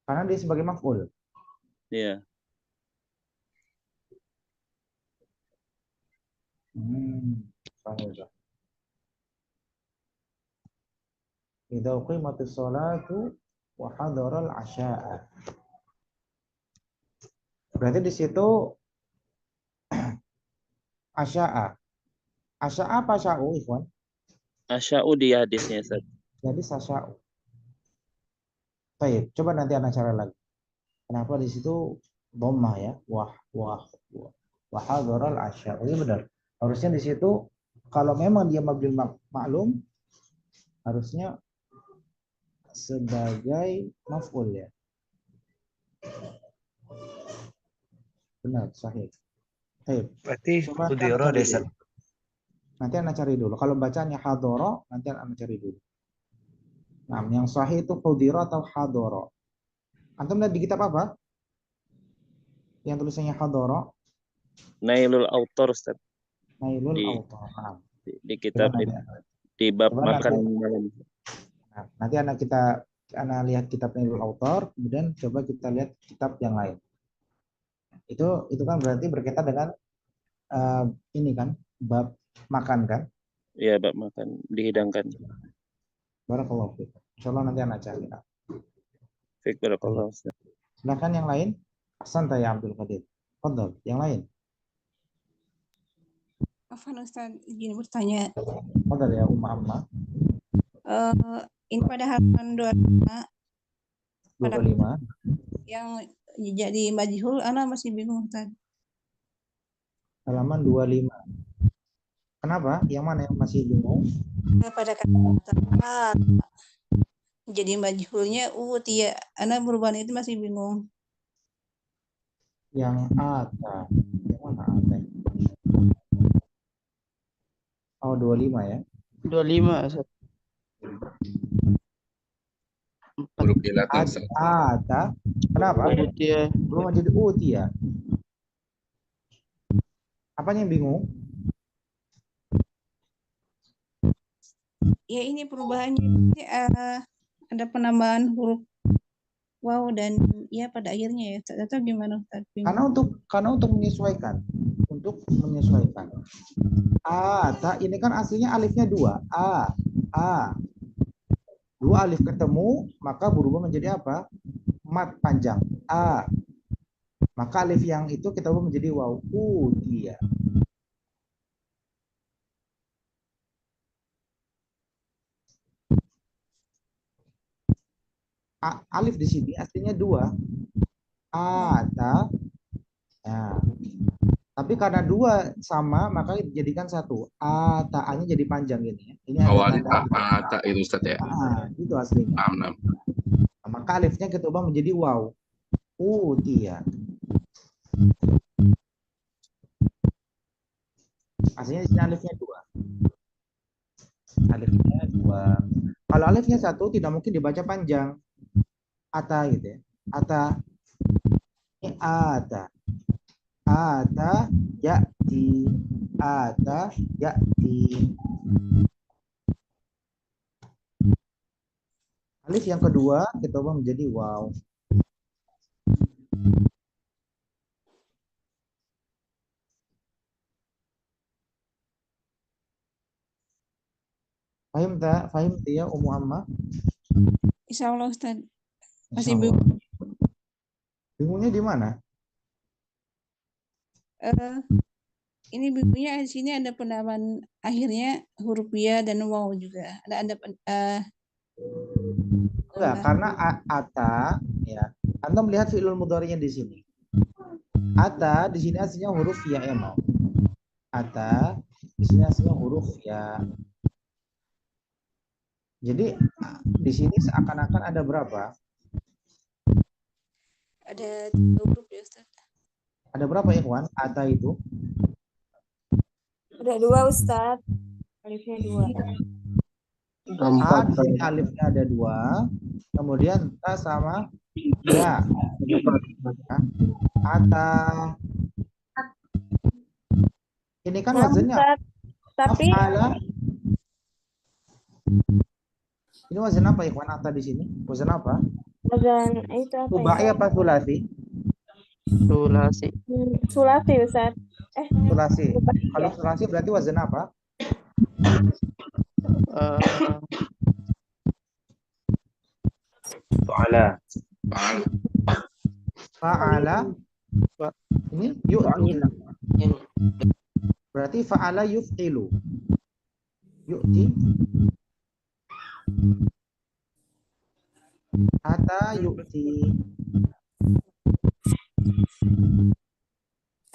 Karena dia sebagai maf'ul. Ya. Sahih. Idza uqimatis sholatu wa hadaral asya'a. Berarti di situ asya'a. Asya'a apa sya'u, ikhwan? Asya'u di hadisnya Ustaz. Jadi sasya'u. Baik, coba nanti anak cara lagi. Kenapa di situ dhammah ya? Wa hadaral asya'u. Ini benar. Harusnya di situ kalau memang dia mabni maklum harusnya sebagai maf'ul ya. Benar, sahih. Baik. Berarti Coba hudira cari desa. dulu. Nanti anak cari dulu. Kalau bacanya hadara, nanti anak cari dulu. Nah, yang sahih itu hudira atau hadara. Antum lihat di kitab apa? Yang tulisannya hadara, Nailul Autor Ustaz. Nailul Di- Autar. Nah, Di kitab coba itu, nanti. di bab Coba makan nanti. malam. Nah, nanti anak lihat kitab Nailul Autar, kemudian coba kita lihat kitab yang lain. Itu kan berarti berkaitan dengan ini kan bab makan kan? Ya, bab makan dihidangkan. Barakallahu fiik. Insyaallah nanti anak cari. Fik barakallahu Ustaz. Silakan yang lain. Ahsanta ya Abdul Qadir. Fadhal, yang lain. Afwan Ustaz, izin bertanya. Fadhal ya Umma Amma. Ini pada halaman 25 25. yang jadi majhul, ana masih bingung Ustaz. Halaman 25. Kenapa? Yang mana yang masih bingung? Pada kata jadi majhulnya utiya, ana perubahan itu masih bingung. Yang ata. Yang mana ata? Oh, 25 ya. 25 Ustaz. Huruf ilatan Ata. Kenapa? Utia. Belum jadi utia. Apanya yang bingung? Ya ini perubahannya ada penambahan huruf waw dan ya pada akhirnya ya. Atau gimana Ustaz? Karena untuk menyesuaikan. Untuk menyesuaikan. Ata ini kan aslinya alifnya 2. A. 2 alif ketemu, maka berubah menjadi apa? Mat panjang. A. Maka alif yang itu kita ubah menjadi waw. Utia. Alif di sini aslinya 2. Ata. Nah, tapi karena 2 sama, maka dijadikan 1. A-nya jadi panjang ini. Ini awalnya ada tak itu Ustaz ya. Itu aslinya. Nah, maka alifnya kita ubah menjadi waw. Utia. Aslinya di sini alifnya 2. Alifnya 2. Kalau alifnya 1 tidak mungkin dibaca panjang. Ata gitu ya. Ata. Ini ata. Ata ya'ti. Ata ya'ti. Alif yang kedua kita ubah menjadi waw. Fahim tak? Fahim ya Ummu Amma? Insyaallah Ustaz. Masih Insyaallah. bingung. Bingungnya di mana? Ini bingungnya di sini ada penambahan akhirnya huruf ya dan waw juga. Ada enggak, karena ata ya. Anda melihat fi'il mudhari'nya di sini. Ata di sini aslinya huruf ya ya mau. Ata di sini aslinya huruf ya. Jadi di sini seakan-akan ada berapa? Ada 3 huruf ya Ustaz. Ada berapa ikhwan? Ata itu? Ada 2 Ustaz. Alifnya 2. A di sini alifnya ada 2. Kemudian ta sama ya. Ata. Ini kan wazannya. Tapi af'ala. Ini wazan apa ikhwan ata di sini? Wazan apa? wazan itu apa Rubai apa sulasi? Sulasi. Sulasi Ustaz. Sulasi. Kalau sulasi berarti wazan apa? Fa'ala. Fa'ala. Ini yu'ti. Berarti fa'ala yuf'ilu. Yu'ti. Ata yu'ti.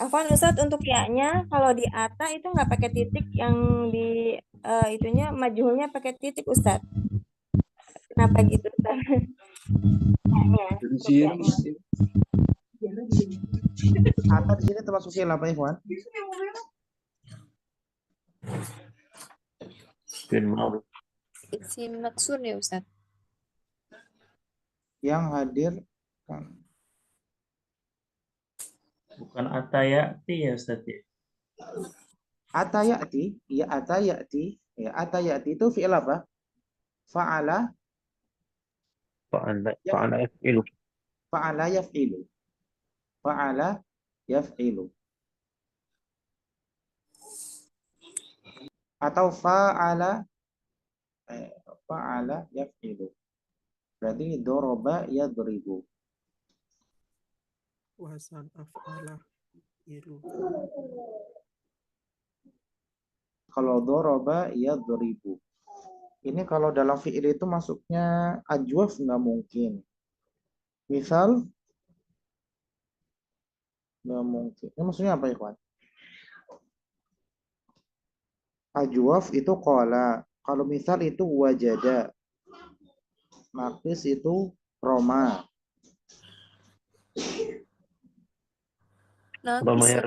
Afwan Ustaz, untuk ya-nya kalau di ata itu nggak pakai titik, yang di itunya majhulnya pakai titik Ustaz. Kenapa gitu Ustaz? Ata di sini termasuk fi'il apa ikhwan? Isim maksun ya Ustaz. Yang hadir Bukan atayati ya Ustaz ya. atayati, ya atayati, ya atayati itu fi'il apa? Fa'ala yaf'ilu. Fa'ala yaf'ilu. Fa'ala yaf'ilu. Atau fa'ala yaf'ilu. Berarti doroba yadribu. Wasan af'ala ilu. Kalau doroba yadribu. Ini kalau dalam fi'il itu masuknya ajwaf nggak mungkin. Misal Nggak mungkin. Ini maksudnya apa, ikhwan? Ajwaf itu qala. Kalau misal itu wajada. Naqis itu roma. Naqis ya.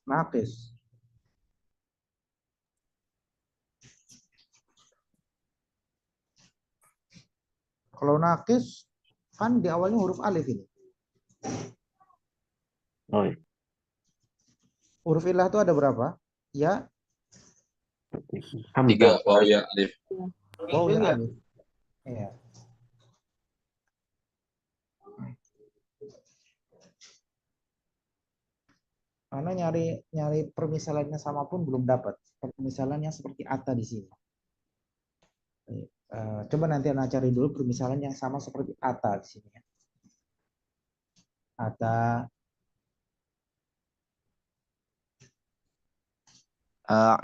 Naqis. Kalau naqis kan di awalnya huruf alif ini. Oh, iya. Huruf ilah itu ada berapa? Ya, 3 waw ya alif. waw ya alif. Iya. Karena nyari permisalannya sama pun belum dapat. Permisalannya seperti ata di sini. Coba nanti Anda cari dulu permisalan yang sama seperti ata di sini ya. Ata,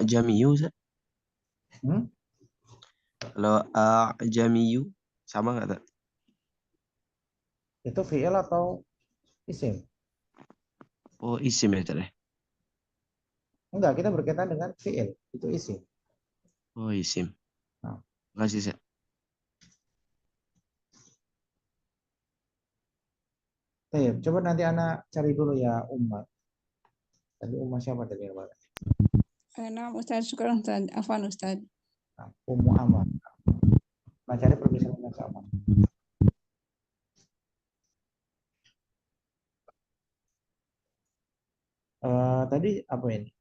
Jamiyu, Ustaz. hmm? Kalau Jamiyu sama nggak, Ustaz? Itu fi'il atau isim? Oh, isim ya, Ustaz, ya? Enggak, kita berkaitan dengan fi'il. Itu isim. Oh, isim. Nah. Makasih, Ustaz. Coba nanti anak cari dulu ya Umma. Tadi Umma siapa tadi yang mana? Nah, Ustaz, syukur Ustaz. Afwan Ustaz. Nah, Ummu Amar. Nah, cari permisalan yang sama. Tadi apa ini?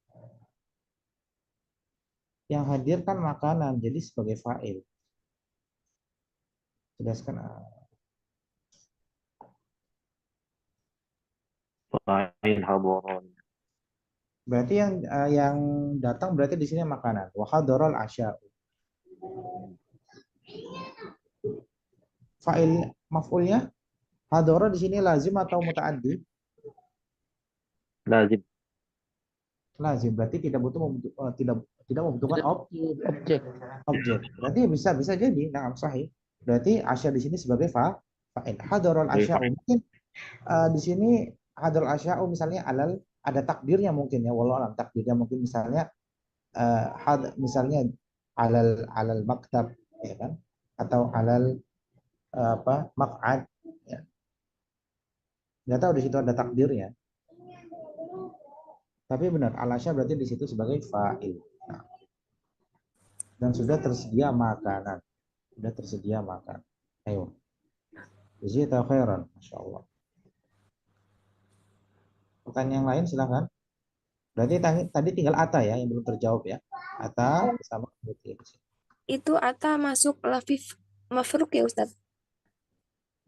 Yang hadir kan makanan, jadi sebagai fa'il. Jelaskan. Fa'il hadaron. Berarti yang datang berarti di sini makanan. Wa hadarul asya. Fa'il maf'ulnya hadara di sini lazim atau muta'addi? Lazim. Lazim. Berarti tidak membutuhkan Objek. objek. Berarti bisa jadi. Nah, sahih. Berarti asya di sini sebagai fa'il. Hadarul asya. Mungkin di sini hadarul asya misalnya ada takdirnya mungkin ya, walau alam takdirnya mungkin misalnya misalnya alal maktab ya kan, atau alal maq'ad ya. Nggak tahu di situ ada takdirnya. Tapi benar alasya berarti di situ sebagai fa'il. Nah. Dan sudah tersedia makanan. Sudah tersedia makan. Ayo. Jazita khairan, Masya Allah. Pertanyaan yang lain silakan. Berarti tadi tinggal ata ya yang belum terjawab ya. Ata sama Itu ata masuk lafif mafruk ya Ustaz.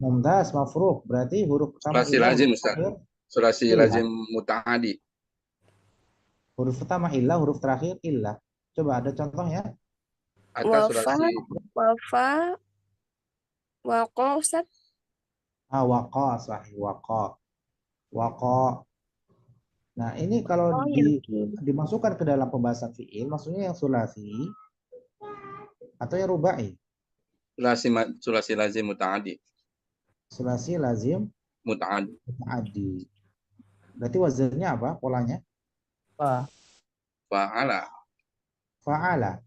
Mumtaz, mafruq. Berarti huruf pertama Sulasi ilah, lazim, huruf Ustaz. terakhir Sulasi illah. lazim muta'adi. Huruf pertama ilah, huruf terakhir illah. Coba ada contohnya? Ata Wafa, sulasi waqa Ustaz. Waqa, sahih, waqa. Waqa. Nah, ini kalau dimasukkan ke dalam pembahasan fi'il, maksudnya yang sulasi atau yang rubai? Sulasi lazim muta'adi. Sulasi lazim muta'adi. Berarti wazannya apa? Polanya? Fa'ala. Fa'ala.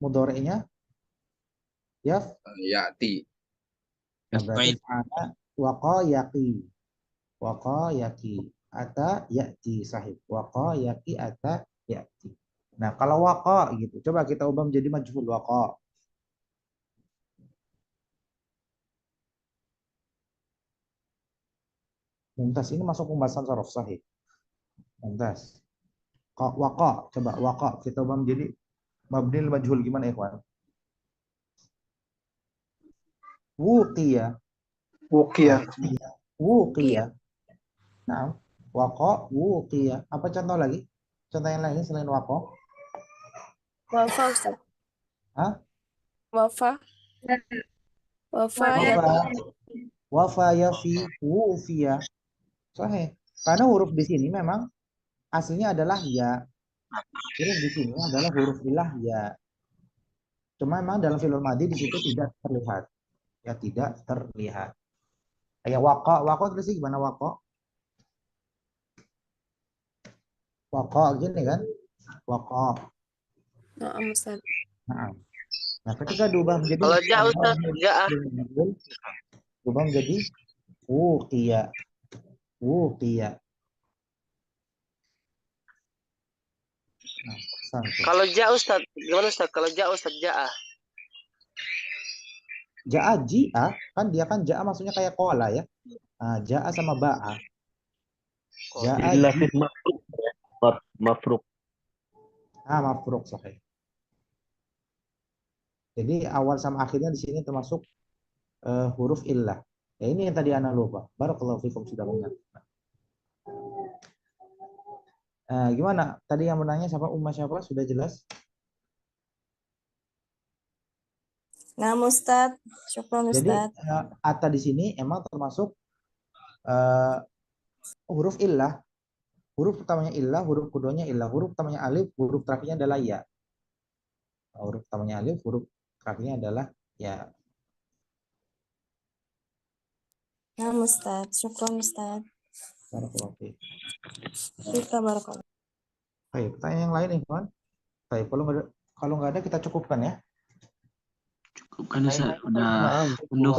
Mudhari'nya? Ya'ti. Nah, berarti fa'ala waqa yaqi. Waqa yaqi. Ata ya'ti, sahih. Waqa yaqi ata ya'ti. Nah, kalau waqa gitu, coba kita ubah menjadi majhul waqa. Mumtaz, ini masuk pembahasan sharaf, sahih. Mumtaz. Waqa, coba waqa kita ubah menjadi mabnil majhul, gimana ikhwan? Wuqiya. Wuqiya. Nah, waqa wuqiya. Apa contoh lagi? Contoh yang lain selain waqa? Wafa Ustaz. Hah? Wafa ya. Wafa yafi wufiya. Sahih. Karena huruf di sini memang aslinya adalah ya. Huruf di sini adalah huruf ilah ya. Cuma memang dalam fi'il madhi di situ tidak terlihat. Ya tidak terlihat. Kayak waqa, waqa terus gimana waqa? Waqa gini kan? Waqa. Na'am Ustaz. Nah, ketika diubah menjadi Kalau ja Ustaz, ja'ah. diubah menjadi wuqiya. Wuqiya. Nah, santai. Kalau ja Ustaz, gimana Ustaz? Kalau ja Ustaz, ja'ah. Ja'a ji'a kan dia kan ja'a maksudnya kayak qala ya. Nah, ja'a sama ba'a. Ja'a إلا ji. في مفروق. Mafruq sahih. Jadi awal sama akhirnya di sini termasuk huruf illah. Ya ini yang tadi ana lupa. Barakallahu fikum sudah mengingatkan. Gimana? Tadi yang menanya siapa? Umma siapa? Sudah jelas? Nah, Ustaz. Syukran Jadi Ustaz. ata di sini emang termasuk huruf illah. Huruf pertamanya illah, huruf keduanya illah, huruf pertamanya alif, huruf terakhirnya adalah ya. Huruf pertamanya alif, huruf terakhirnya adalah ya. Nah, Ustaz. Syukran Ustaz. Barakallahu fiik. Kita barakallah. Baik, pertanyaan yang lain, Ikhwan. Baik, kalau nggak ada kita cukupkan ya. Cukupkan Ustaz, udah penuh.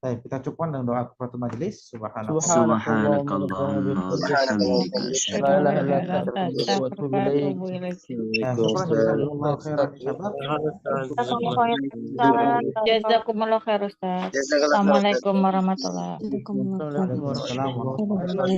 Baik, kita cukupkan dengan doa kafaratul majelis. Subhanallah. Subhanakallahumma wa bihamdika asyhadu an la ilaha illa anta Syukran jazakumullahu khairan insyaallah. Jazakumullah khair Ustaz. Assalamualaikum warahmatullahi wabarakatuh. Waalaikumsalam warahmatullahi wabarakatuh.